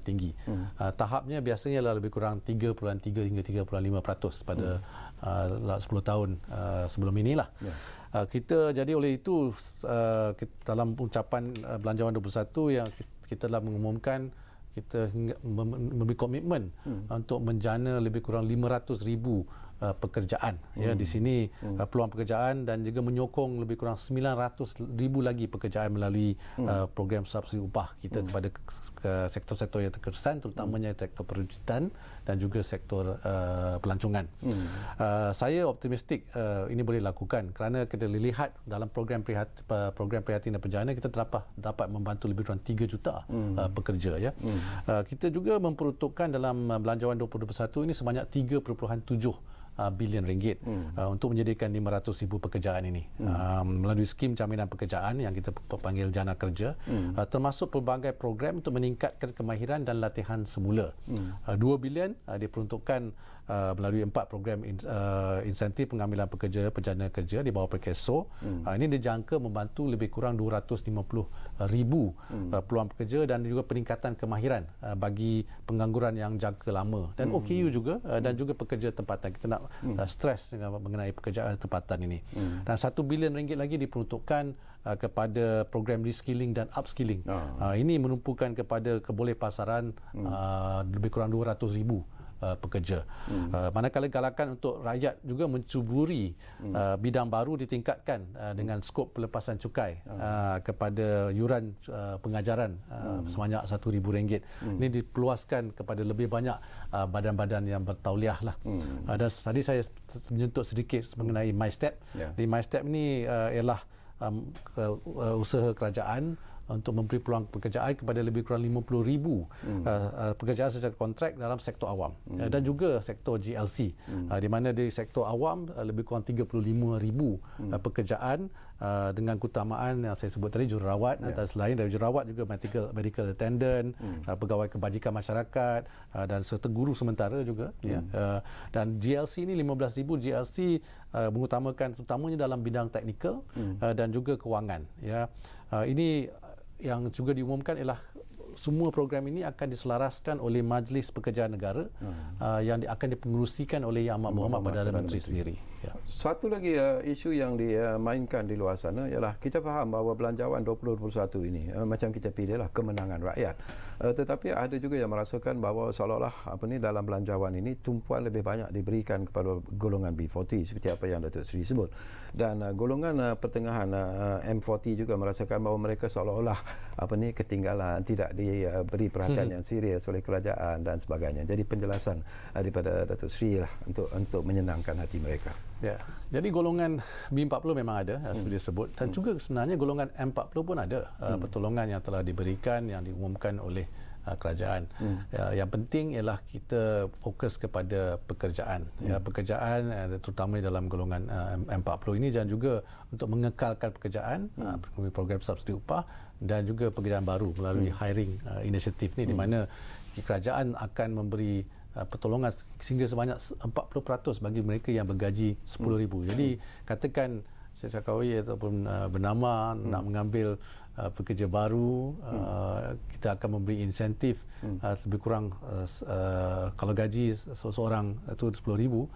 tinggi. Tahapnya biasanya lebih kurang 3.3 hingga 3.5% pada 10 tahun sebelum inilah. Kita jadi oleh itu dalam ucapan belanjawan 2021 yang kita telah mengumumkan, kita memberi komitmen untuk menjana lebih kurang 500,000 pekerjaan. Ya, di sini peluang pekerjaan, dan juga menyokong lebih kurang 900,000 lagi pekerjaan melalui program subsidi upah kita kepada sektor-sektor yang terkesan, terutamanya sektor perwujudan dan juga sektor pelancongan. Saya optimistik ini boleh dilakukan kerana kita lihat dalam program prihatin dan penjana kita dapat membantu lebih kurang 3 juta pekerja. Ya. Kita juga memperuntukkan dalam belanjawan 2021 ini sebanyak 3.7 bilion ringgit untuk menyediakan 500,000 pekerjaan ini melalui skim jaminan pekerjaan yang kita panggil Jana Kerja, termasuk pelbagai program untuk meningkatkan kemahiran dan latihan semula. 2 bilion diperuntukkan melalui 4 program insentif pengambilan pekerja penjana kerja di bawah PKSO. Ini dijangka membantu lebih kurang 250,000 peluang pekerja dan juga peningkatan kemahiran bagi pengangguran yang jangka lama, dan OKU juga dan juga pekerja tempatan. Kita nak stres dengan mengenai pekerjaan tempatan ini. Dan 1 bilion ringgit lagi diperuntukkan kepada program reskilling dan upskilling. Ini menumpukan kepada kebolehpasaran lebih kurang 200,000 pekerja. Manakala galakan untuk rakyat juga mencuburi bidang baru ditingkatkan dengan skop pelepasan cukai kepada yuran pengajaran sebanyak RM1,000. Ini dipeluaskan kepada lebih banyak badan-badan yang bertauliah lah. Dan tadi saya menyentuh sedikit mengenai MyStep. Di MyStep ini ialah usaha kerajaan untuk memberi peluang pekerjaan kepada lebih kurang 50,000 pekerjaan secara kontrak dalam sektor awam dan juga sektor GLC, di mana di sektor awam lebih kurang 35,000 pekerjaan dengan keutamaan yang saya sebut tadi, jururawat, antara selain dari jururawat juga medical attendant, pegawai kebajikan masyarakat, dan serta guru sementara juga. Dan GLC ini 15,000 GLC mengutamakan terutamanya dalam bidang teknikal dan juga kewangan. Ini yang juga diumumkan ialah semua program ini akan diselaraskan oleh Majlis Pekerjaan Negara yang akan dipengerusikan oleh Yang Amat Berhormat Perdana Menteri sendiri. Ya. Satu lagi isu yang dimainkan di luar sana ialah kita faham bahawa belanjawan 2021 ini macam kita pilihlah kemenangan rakyat. Tetapi ada juga yang merasakan bahawa seolah-olah dalam belanjawan ini tumpuan lebih banyak diberikan kepada golongan B40 seperti apa yang Datuk Seri sebut. Dan golongan pertengahan M40 juga merasakan bahawa mereka seolah-olah ketinggalan, tidak diberi perhatian yang serius oleh kerajaan dan sebagainya. Jadi penjelasan daripada Datuk Seri lah untuk menyenangkan hati mereka. Ya, jadi golongan B40 memang ada seperti disebut, dan juga sebenarnya golongan M40 pun ada pertolongan yang telah diberikan, yang diumumkan oleh kerajaan. Yang penting ialah kita fokus kepada pekerjaan, pekerjaan terutama dalam golongan M40 ini, dan juga untuk mengekalkan pekerjaan melalui program subsidi upah dan juga pekerjaan baru melalui hiring inisiatif ni, di mana kerajaan akan memberi pertolongan sehingga sebanyak 40% bagi mereka yang bergaji 10,000. Jadi katakan sesiakawi ataupun bernama nak mengambil pekerja baru, kita akan memberi insentif lebih kurang kalau gaji seseorang itu 10,000,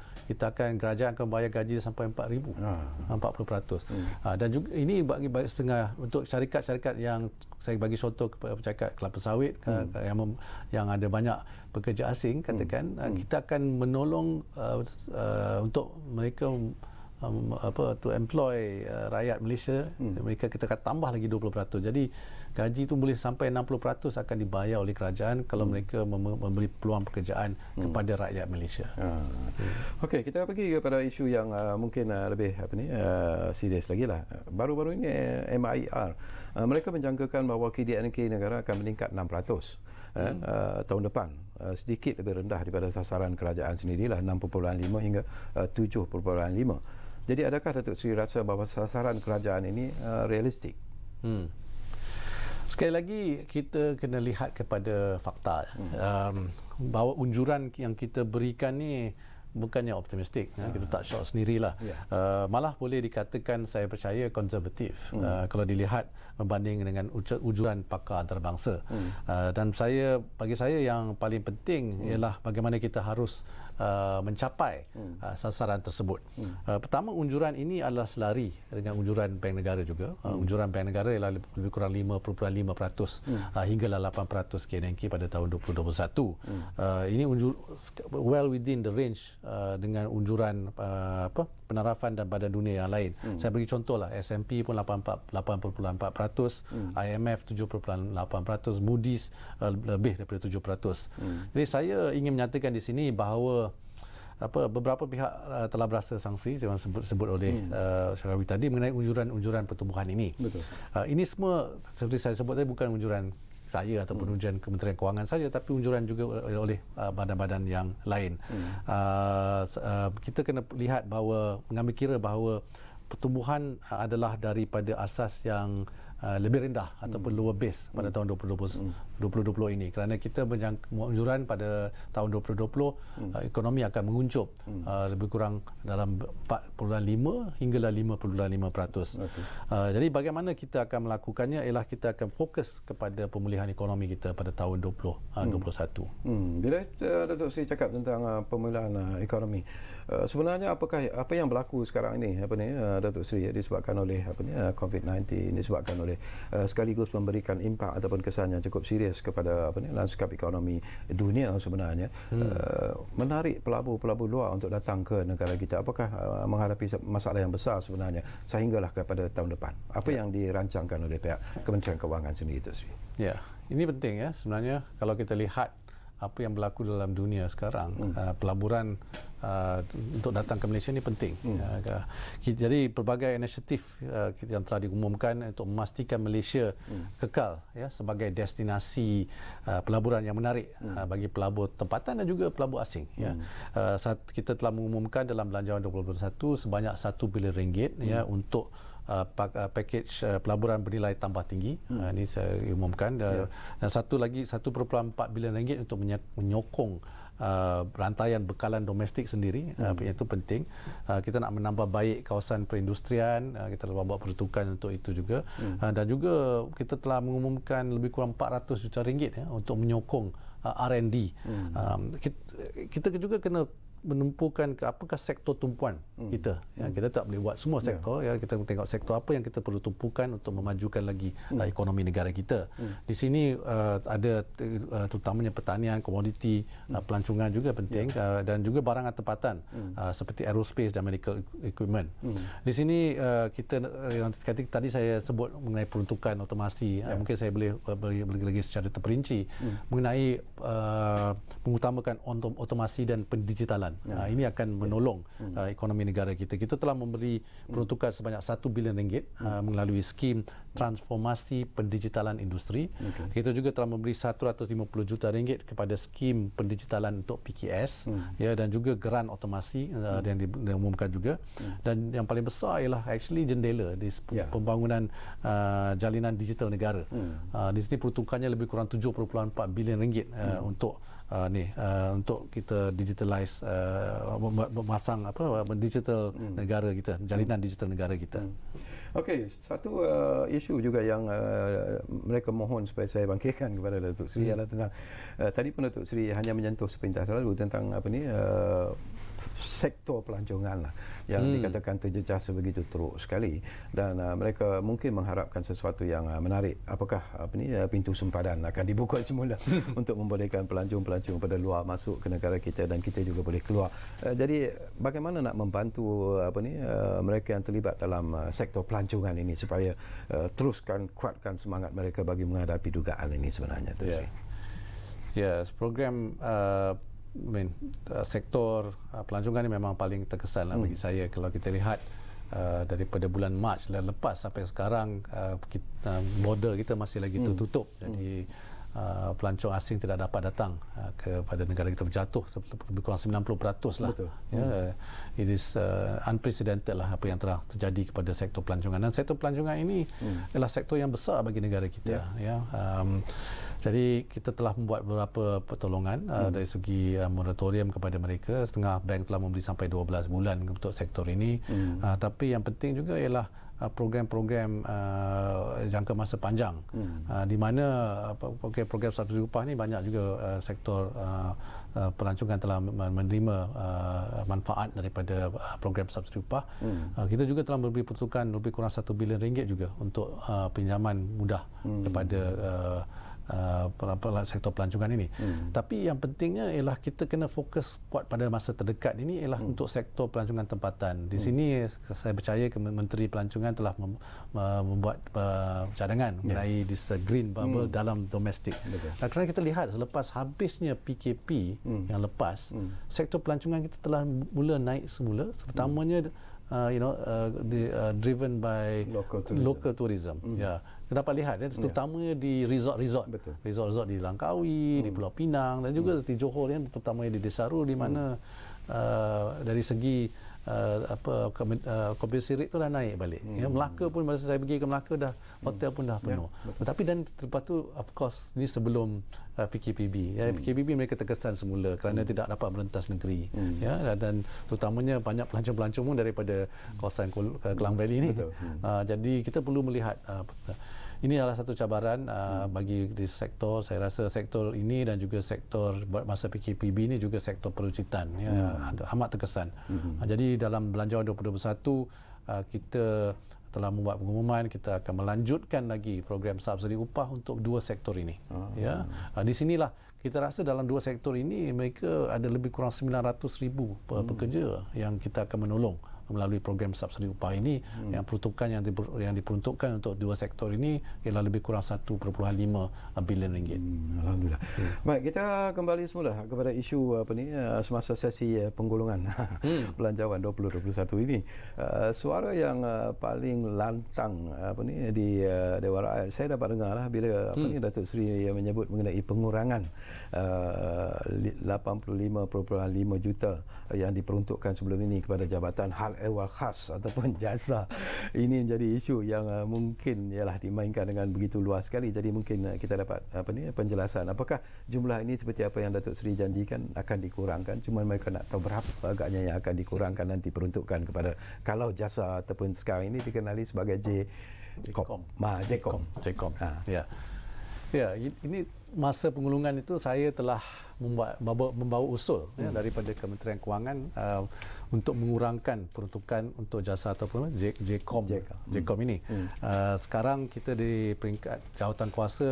kerajaan akan bayar gaji sampai 4,000, 40%. Dan juga ini bagi setengah untuk syarikat-syarikat yang saya bagi contoh kepada syarikat kelapa sawit yang ada banyak pekerja asing, katakan kita akan menolong untuk mereka to employ rakyat Malaysia. Mereka kita akan tambah lagi 20%. Jadi gaji itu boleh sampai 60% akan dibayar oleh kerajaan kalau mereka memberi peluang pekerjaan kepada rakyat Malaysia. Okey, kita pergi kepada isu yang mungkin lebih serius lagi lah. Baru-baru ini MIR mereka menjangkakan bahawa KDNK negara akan meningkat 6% tahun depan. Sedikit lebih rendah daripada sasaran kerajaan sendirilah, 6.5 hingga 7.5. Jadi adakah Datuk Seri rasa bahawa sasaran kerajaan ini realistik? Sekali lagi kita kena lihat kepada fakta. Bahawa unjuran yang kita berikan ni bukannya optimistik, kita tak syok sendirilah. Malah boleh dikatakan saya percaya konservatif kalau dilihat membanding dengan ujuran pakar antarabangsa. Dan bagi saya yang paling penting ialah bagaimana kita harus mencapai sasaran tersebut. Pertama, unjuran ini adalah selari dengan unjuran Bank Negara juga. Unjuran Bank Negara ialah lebih kurang 5.5% hinggalah 8% KNK pada tahun 2021. Ini well within the range dengan unjuran penarafan dan badan dunia yang lain. Saya bagi contohlah, S&P pun 8.4%, IMF 7.8%, Moody's lebih daripada 7%. Jadi saya ingin menyatakan di sini bahawa beberapa pihak telah berasa sanksi yang sebut oleh Syarawi tadi mengenai unjuran pertumbuhan ini. Betul. Ini semua seperti saya sebut tadi bukan unjuran saya ataupun unjuran Kementerian Kewangan saja, tapi unjuran juga oleh badan-badan yang lain. Kita kena lihat bahawa, mengambil kira bahawa pertumbuhan adalah daripada asas yang lebih rendah ataupun lower base pada tahun 2020 ini, kerana kita unjuran pada tahun 2020 ekonomi akan menguncup lebih kurang dalam 4.5 hinggalah 5.5%. Jadi bagaimana kita akan melakukannya ialah kita akan fokus kepada pemulihan ekonomi kita pada tahun 2021. Bila Datuk Seri cakap tentang pemulihan ekonomi, sebenarnya apa yang berlaku sekarang ini Datuk Seri disebabkan oleh COVID-19, disebabkan oleh sekaligus memberikan impak ataupun kesan yang cukup serius kepada lanskap ekonomi dunia sebenarnya, menarik pelabur-pelabur luar untuk datang ke negara kita. Apakah menghadapi masalah yang besar sebenarnya sehinggalah kepada tahun depan? Apa yang dirancangkan oleh pihak Kementerian Kewangan sendiri, Datuk Seri? Ya, ini penting ya sebenarnya. Kalau kita lihat apa yang berlaku dalam dunia sekarang, pelaburan untuk datang ke Malaysia ini penting. Jadi pelbagai inisiatif yang telah diumumkan untuk memastikan Malaysia kekal sebagai destinasi pelaburan yang menarik bagi pelabur tempatan dan juga pelabur asing. Kita telah mengumumkan dalam Belanjawan 2021 sebanyak RM1 bilion untuk pakej pelaburan bernilai tambah tinggi. Ini saya umumkan. Dan satu lagi RM1.4 bilion untuk menyokong rantaian bekalan domestik sendiri. Itu penting. Kita nak menambah baik kawasan perindustrian, kita telah buat peruntukan untuk itu juga. Dan juga kita telah mengumumkan lebih kurang RM400 juta untuk menyokong R&D. Kita juga kena menentukan ke apakah sektor tumpuan kita. Ya, kita tak boleh buat semua sektor. Ya, kita tengok sektor apa yang kita perlu tumpukan untuk memajukan lagi ekonomi negara kita. Di sini ada terutamanya pertanian, komoditi, pelancongan juga penting, dan juga barangan tempatan seperti aerospace dan medical equipment. Di sini kita yang tadi saya sebut mengenai peruntukan otomasi, mungkin saya boleh lagi secara terperinci mengenai mengutamakan otomasi dan pendigitalan. Ini akan menolong ekonomi negara kita. Kita telah memberi peruntukan sebanyak 1 bilion ringgit melalui skim transformasi pendigitalan industri. Kita juga telah memberi 150 juta ringgit kepada skim pendigitalan untuk PKS, ya, dan juga geran otomasi yang diumumkan juga. Dan yang paling besar ialah actually jendela di pembangunan jalinan digital negara. Di sini peruntukannya lebih kurang 7.4 bilion ringgit untuk untuk kita digitalize, memasang digital negara kita, jalinan digital negara kita. Okey, satu isu juga yang mereka mohon supaya saya bangkitkan kepada Datuk Seri adalah tentang tadi pun Datuk Seri hanya menyentuh sepintas lalu tentang sektor pelancongan lah yang dikatakan terjejas sebegitu teruk sekali, dan mereka mungkin mengharapkan sesuatu yang menarik. Apakah pintu sempadan akan dibuka semula untuk membolehkan pelancong-pelancong pada luar masuk ke negara kita dan kita juga boleh keluar. Jadi bagaimana nak membantu mereka yang terlibat dalam sektor pelancongan ini supaya teruskan kuatkan semangat mereka bagi menghadapi dugaan ini sebenarnya, Datuk Seri? Program sektor pelancongan ini memang paling terkesan lah bagi saya. Kalau kita lihat daripada bulan Mac lepas sampai sekarang, border kita masih lagi tertutup. Jadi pelancong asing tidak dapat datang kepada negara kita, berjatuh lebih kurang 90% lah. It is unprecedented lah apa yang telah terjadi kepada sektor pelancongan, dan sektor pelancongan ini adalah sektor yang besar bagi negara kita. Jadi kita telah membuat beberapa pertolongan dari segi moratorium kepada mereka. Setengah bank telah memberi sampai 12 bulan untuk sektor ini. Tapi yang penting juga ialah program-program jangka masa panjang, di mana program subsidi upah ni banyak juga sektor pelancongan telah menerima manfaat daripada program subsidi upah. Kita juga telah memberi peruntukan lebih kurang 1 bilion ringgit juga untuk pinjaman mudah kepada sektor pelancongan ini. Tapi yang pentingnya ialah kita kena fokus kuat pada masa terdekat ini ialah untuk sektor pelancongan tempatan. Di sini saya percaya Menteri Pelancongan telah membuat cadangan mengenai this green bubble dalam domestik. Kerana kita lihat selepas habisnya PKP yang lepas, sektor pelancongan kita telah mula naik semula, terutamanya driven by local tourism. Kita dapat lihat terutamanya di resort di Langkawi, di Pulau Pinang, dan juga di Johor, terutamanya di Desaru, di mana dari segi occupancy rate tu dah naik balik. Melaka pun, masa saya pergi ke Melaka dah hotel pun dah penuh. Tetapi dan lepas tu of course ni sebelum PKPB. PKPB mereka terkesan semula kerana tidak dapat merentas negeri. Dan terutamanya banyak pelancong-pelancong pun daripada kawasan Klang Valley ni. Jadi kita perlu melihat ini adalah satu cabaran bagi di sektor. Saya rasa sektor ini dan juga sektor masa PKPB ini juga sektor peruncitan amat terkesan. Jadi dalam Belanjawan 2021 kita telah membuat pengumuman kita akan melanjutkan lagi program subsidi upah untuk dua sektor ini. Di sinilah kita rasa dalam dua sektor ini mereka ada lebih kurang 900,000 pekerja yang kita akan menolong melalui program subsidi upah ini. Yang peruntukan yang diperuntukkan untuk dua sektor ini ialah lebih kurang 1.5 bilion ringgit. Alhamdulillah. Baik, kita kembali semula kepada isu semasa sesi penggolongan Belanjawan 2021 ini. Suara yang paling lantang di Dewan Rakyat saya dapat dengar lah bila Datuk Seri menyebut mengenai pengurangan 85.5 juta yang diperuntukkan sebelum ini kepada jabatan hal ehwal khas ataupun jasa. Ini menjadi isu yang mungkin ialah dimainkan dengan begitu luas sekali. Jadi mungkin kita dapat penjelasan apakah jumlah ini seperti apa yang Datuk Seri janjikan akan dikurangkan, cuma mereka nak tahu berapa agaknya yang akan dikurangkan nanti peruntukan kepada kalau jasa ataupun sekarang ini dikenali sebagai JCOM. Ya, ini masa penggulungan itu saya telah membawa usul daripada Kementerian Kewangan untuk mengurangkan peruntukan untuk jasa ataupun JCOM ini. Sekarang kita di peringkat jawatan kuasa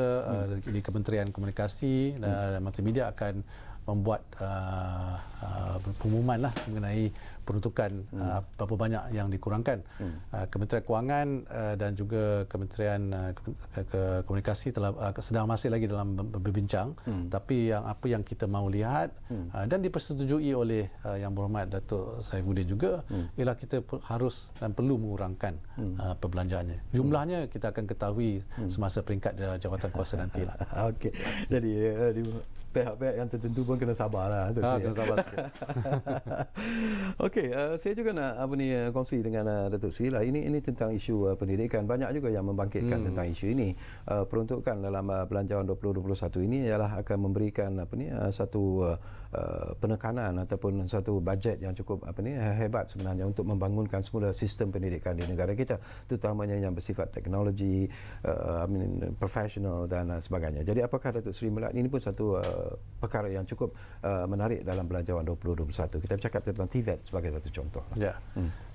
di Kementerian Komunikasi dan Multimedia akan membuat pengumuman lah mengenai peruntukan berapa banyak yang dikurangkan. Kementerian Kewangan dan juga Kementerian Komunikasi telah sedang masih lagi dalam berbincang, tapi apa yang kita mahu lihat dan dipersetujui oleh Yang Berhormat Datuk Saifuddin juga ialah kita harus dan perlu mengurangkan perbelanjaannya. Jumlahnya kita akan ketahui semasa peringkat jawatan kuasa nantilah. Okey. Jadi pihak-pihak yang tertentu pun kena sabarlah. Kena sabar sikit. Okey, saya juga nak kongsi dengan Datuk Sri lah. Ini tentang isu pendidikan. Banyak juga yang membangkitkan tentang isu ini. Peruntukan dalam belanjawan 2021 ini ialah akan memberikan satu penekanan ataupun satu bajet yang cukup hebat sebenarnya untuk membangunkan semula sistem pendidikan di negara kita, terutamanya yang bersifat teknologi, profesional dan sebagainya. Jadi apakah Datuk Sri melihat ini pun satu perkara yang cukup menarik dalam belanjawan 2021. Kita bercakap tentang TVET sebagai satu contoh. Ya.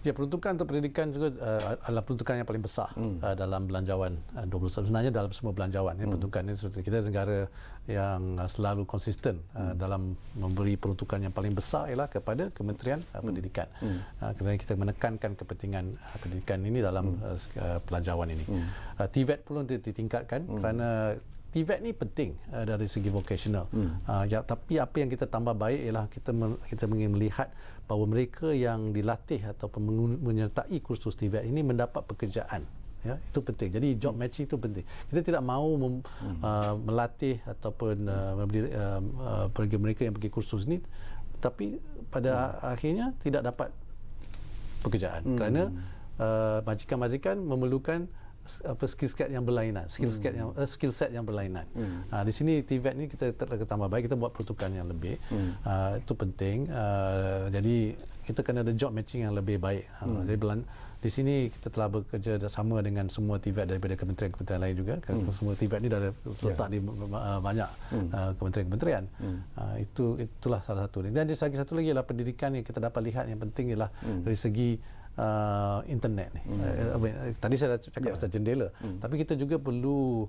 Ya, peruntukan untuk pendidikan juga adalah peruntukan yang paling besar dalam belanjawan 2021. Sebenarnya dalam semua belanjawan peruntukan ini, kita negara yang selalu konsisten dalam memberi peruntukan yang paling besar ialah kepada Kementerian Pendidikan. Kerana kita menekankan kepentingan pendidikan ini dalam belanjawan ini. TVET perlu ditingkatkan kerana TVET ni penting dari segi vocational. Tapi apa yang kita tambah baik ialah kita ingin melihat bahawa mereka yang dilatih ataupun menyertai kursus TVET ini mendapat pekerjaan. Ya, itu penting. Jadi job matching itu penting. Kita tidak mahu melatih ataupun bagi mereka yang pergi kursus ni, tapi pada akhirnya tidak dapat pekerjaan kerana majikan-majikan memerlukan skill set yang berlainan, skill set yang berlainan. Di sini TVET ni kita tambah baik, kita buat peruntukan yang lebih. Itu penting. Jadi kita kena ada job matching yang lebih baik. Jadi di sini kita telah bekerja sama dengan semua TVET daripada kementerian-kementerian lain juga. Semua TVET ni dah terletak di banyak kementerian-kementerian. Itulah salah satu. Dan satu lagi ialah pendidikan yang kita dapat lihat yang penting ialah dari segi internet ni. Tadi saya dah cakap pasal jendela, tapi kita juga perlu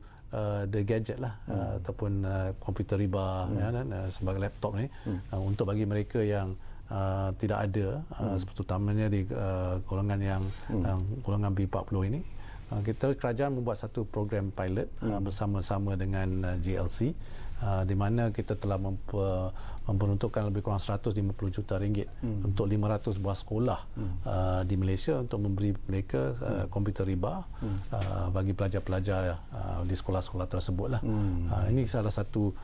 the gadget lah, ataupun komputer riba dan sebagai laptop ni untuk bagi mereka yang tidak ada, terutamanya di golongan yang golongan B40 ini. Kerajaan membuat satu program pilot bersama-sama dengan GLC, di mana kita telah memperuntukkan lebih kurang 150 juta ringgit untuk 500 buah sekolah di Malaysia untuk memberi mereka komputer riba bagi pelajar-pelajar di sekolah-sekolah tersebutlah. Ini salah satu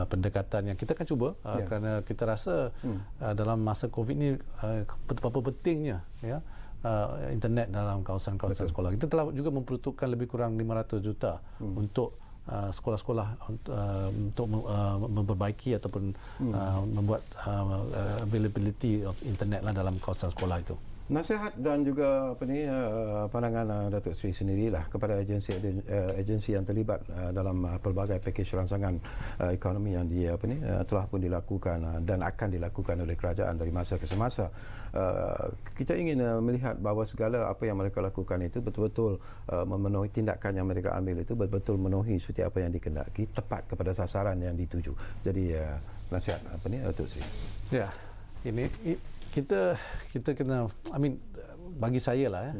pendekatan yang kita akan cuba kerana kita rasa dalam masa COVID ni betapa pentingnya internet dalam kawasan-kawasan sekolah. Kita telah juga memperuntukkan lebih kurang 500 juta untuk sekolah-sekolah untuk memperbaiki ataupun membuat availability of internet lah dalam kawasan sekolah itu. Nasihat dan juga pandangan Datuk Sri sendirilah kepada agensi yang terlibat dalam pelbagai pakej rangsangan ekonomi yang telah pun dilakukan dan akan dilakukan oleh kerajaan dari masa ke semasa. Kita ingin melihat bahawa segala apa yang mereka lakukan itu betul-betul memenuhi tindakan yang mereka ambil itu betul-betul memenuhi setiap apa yang dikehendaki, tepat kepada sasaran yang dituju. Jadi nasihat Datuk Sri. Ya, ini kita kena, bagi saya lah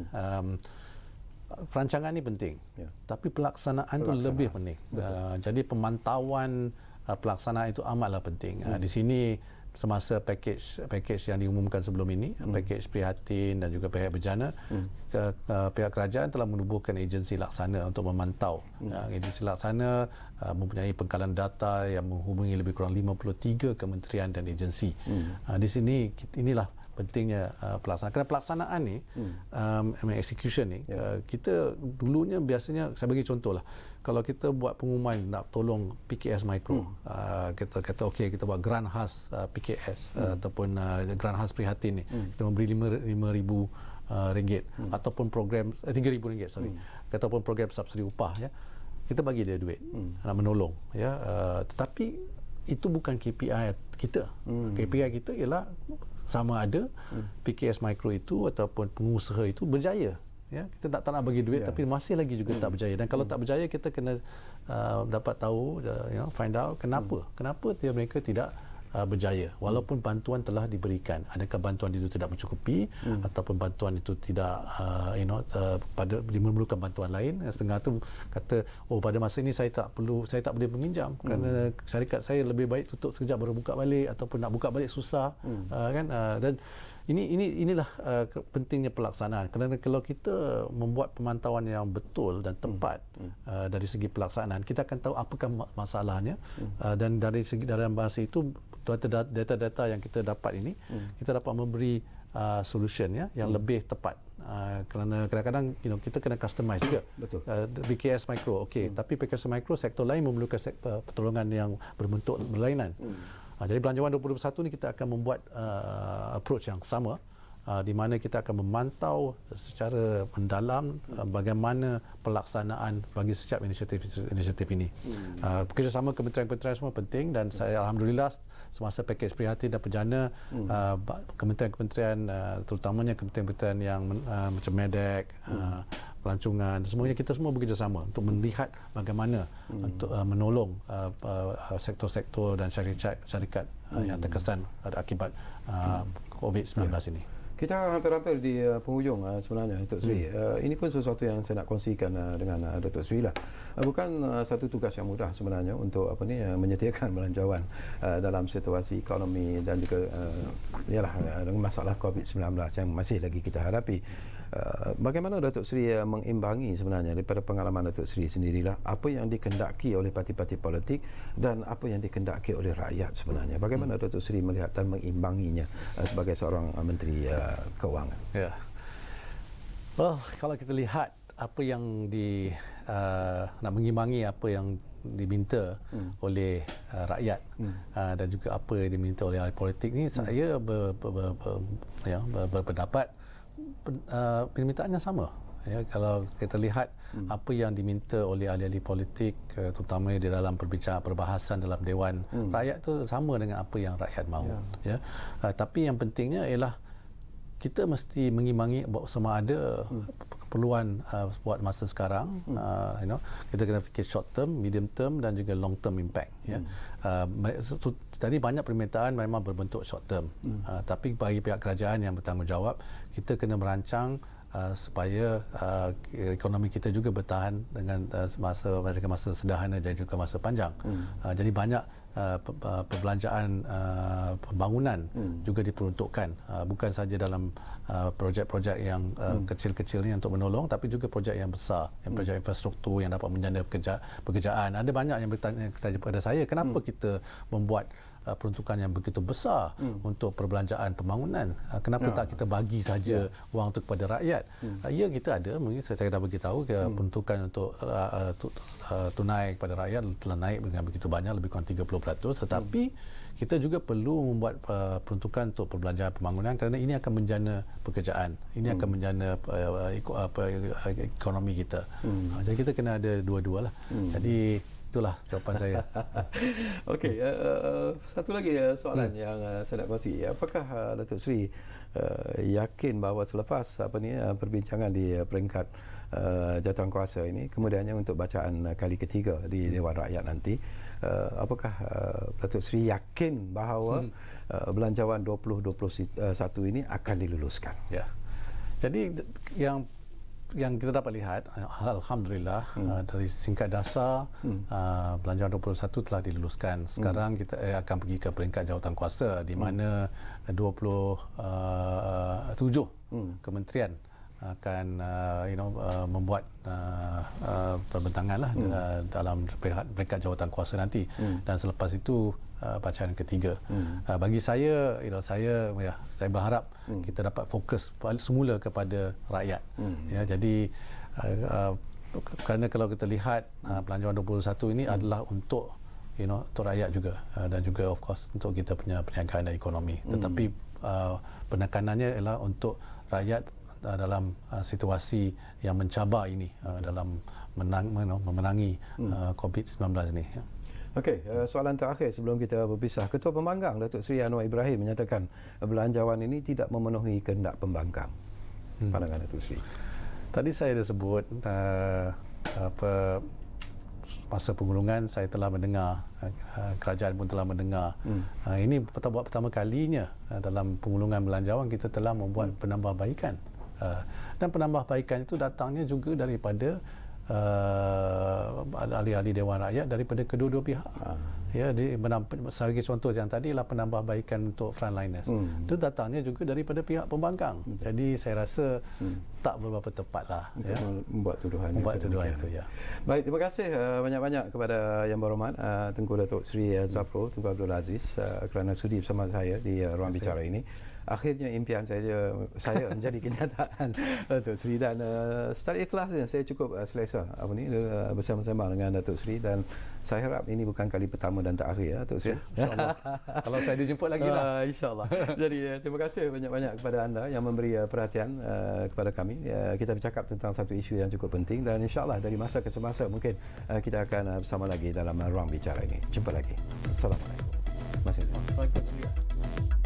perancangan ni penting, tapi pelaksanaan tu lebih penting. Jadi pemantauan pelaksanaan itu amatlah penting. Di sini semasa pakej yang diumumkan sebelum ini, pakej prihatin dan juga pihak berjana, pihak kerajaan telah menubuhkan agensi laksana untuk memantau. Agensi laksana mempunyai pengkalan data yang menghubungi lebih kurang 53 kementerian dan agensi. Di sini inilah pentingnya pelaksanaan. Kerana pelaksanaan ni, execution ni, kita dulunya biasanya, saya bagi contoh lah, kalau kita buat pengumuman nak tolong PKS Mikro, kita kata okey, kita buat grant khas PKS ataupun grant khas prihatin ni, kita memberi RM5,000 ataupun program RM3,000 ataupun program subsidi upah, kita bagi dia duit nak menolong, tetapi itu bukan KPI kita. KPI kita ialah sama ada PKS Micro itu ataupun pengusaha itu berjaya. Ya, kita tak nak bagi duit tapi masih lagi juga tak berjaya. Dan kalau tak berjaya, kita kena dapat tahu, find out kenapa mereka tidak berjaya walaupun bantuan telah diberikan. Adakah bantuan itu tidak mencukupi ataupun bantuan itu tidak pada memerlukan bantuan lain. Setengah tu kata, pada masa ini saya tak boleh meminjam kerana syarikat saya lebih baik tutup sekejap baru buka balik, ataupun nak buka balik susah, kan. Dan inilah pentingnya pelaksanaan, kerana kalau kita membuat pemantauan yang betul dan tepat dari segi pelaksanaan, kita akan tahu apakah masalahnya, dan dari dalam masa itu data-data yang kita dapat ini, kita dapat memberi solution yang lebih tepat. Kerana kadang-kadang kita kena customize juga. Betul. PKS Micro tapi PKS Micro sektor lain memerlukan pertolongan yang berbentuk berlainan. Jadi Belanjawan 2021 ni kita akan membuat approach yang sama, di mana kita akan memantau secara mendalam bagaimana pelaksanaan bagi setiap inisiatif ini. Bekerjasama kementerian-kementerian semua penting, dan saya alhamdulillah semasa pakej prihatin dan bejana, kementerian-kementerian terutamanya kementerian-kementerian yang macam MEDEK, pelancongan, semuanya kita semua bekerjasama untuk melihat bagaimana untuk menolong sektor-sektor dan syarikat yang terkesan akibat COVID-19 ini. Kita hampir-hampir di penghujung sebenarnya, Datuk Seri. Ini pun sesuatu yang saya nak kongsikan dengan Datuk Seri lah. Bukan satu tugas yang mudah sebenarnya untuk menyediakan belanjawan dalam situasi ekonomi dan juga dengan masalah COVID-19 yang masih lagi kita hadapi. Bagaimana Datuk Seri mengimbangi sebenarnya daripada pengalaman Datuk Seri sendirilah apa yang dikendaki oleh parti-parti politik dan apa yang dikendaki oleh rakyat sebenarnya. Bagaimana Datuk Seri melihat dan mengimbanginya sebagai seorang Menteri Keuangan? Ya. Well, kalau kita lihat apa yang nak mengimbangi apa yang diminta oleh rakyat dan juga apa yang diminta oleh ahli politik ni, saya berpendapat permintaannya sama. Ya, kalau kita lihat apa yang diminta oleh ahli-ahli politik, terutama di dalam perbahasan dalam Dewan Rakyat, itu sama dengan apa yang rakyat mahu. Ya. Tapi yang pentingnya ialah kita mesti mengimbangi sama ada keperluan buat masa sekarang. Kita kena fikir short term, medium term dan juga long term impact. Ya. Tadi banyak permintaan memang berbentuk short term, tapi bagi pihak kerajaan yang bertanggungjawab, kita kena merancang supaya ekonomi kita juga bertahan dengan masa sederhana dan juga masa panjang. Jadi banyak perbelanjaan pembangunan juga diperuntukkan, bukan saja dalam projek-projek yang kecil-kecil ni untuk menolong, tapi juga projek yang besar, yang projek infrastruktur yang dapat menjana pekerjaan. Ada banyak yang bertanya kepada saya, kenapa kita membuat peruntukan yang begitu besar untuk perbelanjaan pembangunan, kenapa tak kita bagi saja wang itu kepada rakyat? Ya, kita ada, mungkin saya dah bagi tahu peruntukan untuk tunai kepada rakyat telah naik dengan begitu banyak, lebih kurang 30%, tetapi kita juga perlu membuat peruntukan untuk perbelanjaan pembangunan, kerana ini akan menjana pekerjaan, ini akan menjana ekonomi kita. Jadi kita kena ada dua-dua lah. Jadi itulah jawapan saya. Okey, satu lagi soalan yang saya nak kongsi. Apakah Datuk Seri yakin bahawa selepas perbincangan di peringkat jawatankuasa ini, kemudiannya untuk bacaan kali ketiga di Dewan Rakyat nanti, apakah Datuk Seri yakin bahawa Belanjawan 2021 ini akan diluluskan? Ya. Jadi yang kita dapat lihat, alhamdulillah, dari tingkat dasar Belanjawan 2021 telah diluluskan. Sekarang kita akan pergi ke peringkat jawatankuasa, di mana 27 kementerian akan membuat perbentangan dalam peringkat jawatankuasa nanti, dan selepas itu bacaan ketiga. Bagi saya, saya berharap kita dapat fokus semula kepada rakyat. Ya, jadi kerana kalau kita lihat Belanjawan 2021 ini adalah untuk untuk rakyat juga, dan juga of course untuk kita punya perniagaan dan ekonomi. Tetapi penekanannya ialah untuk rakyat dalam situasi yang mencabar ini, dalam memenangi COVID-19 ini. Okey, soalan terakhir sebelum kita berpisah. Ketua Pembangkang Datuk Seri Anwar Ibrahim menyatakan belanjawan ini tidak memenuhi kehendak pembangkang. Pandangan Datuk Seri. Tadi saya dah sebut masa pengulungan saya telah mendengar, kerajaan pun telah mendengar. Ini pertama kalinya dalam pengulungan belanjawan kita telah membuat penambahbaikan. Dan penambahbaikan itu datangnya juga daripada ahli-ahli Dewan Rakyat daripada kedua-dua pihak. Ya, sebagai contoh yang tadi ialah penambahbaikan untuk frontliners. Itu datangnya juga daripada pihak pembangkang. Jadi saya rasa tak berapa tepatlah Untuk membuat tuduhan. itu ya. Baik, terima kasih banyak-banyak kepada Yang Berhormat Tengku Datuk Seri Zafrul Tunku Abdul Aziz kerana sudi bersama saya di ruang bicara ini. Akhirnya impian saya menjadi kenyataan Datuk Seri, dan secara ikhlasnya saya cukup selesa bersama-sama dengan Datuk Seri, dan saya harap ini bukan kali pertama dan terakhir ya Datuk Seri. InsyaAllah. Kalau saya dijemput lagi lah. InsyaAllah. Jadi terima kasih banyak-banyak kepada anda yang memberi perhatian kepada kami. Kita bercakap tentang satu isu yang cukup penting, dan insyaAllah dari masa ke semasa mungkin kita akan bersama lagi dalam ruang bicara ini. Jumpa lagi. Assalamualaikum. Waalaikumsalam.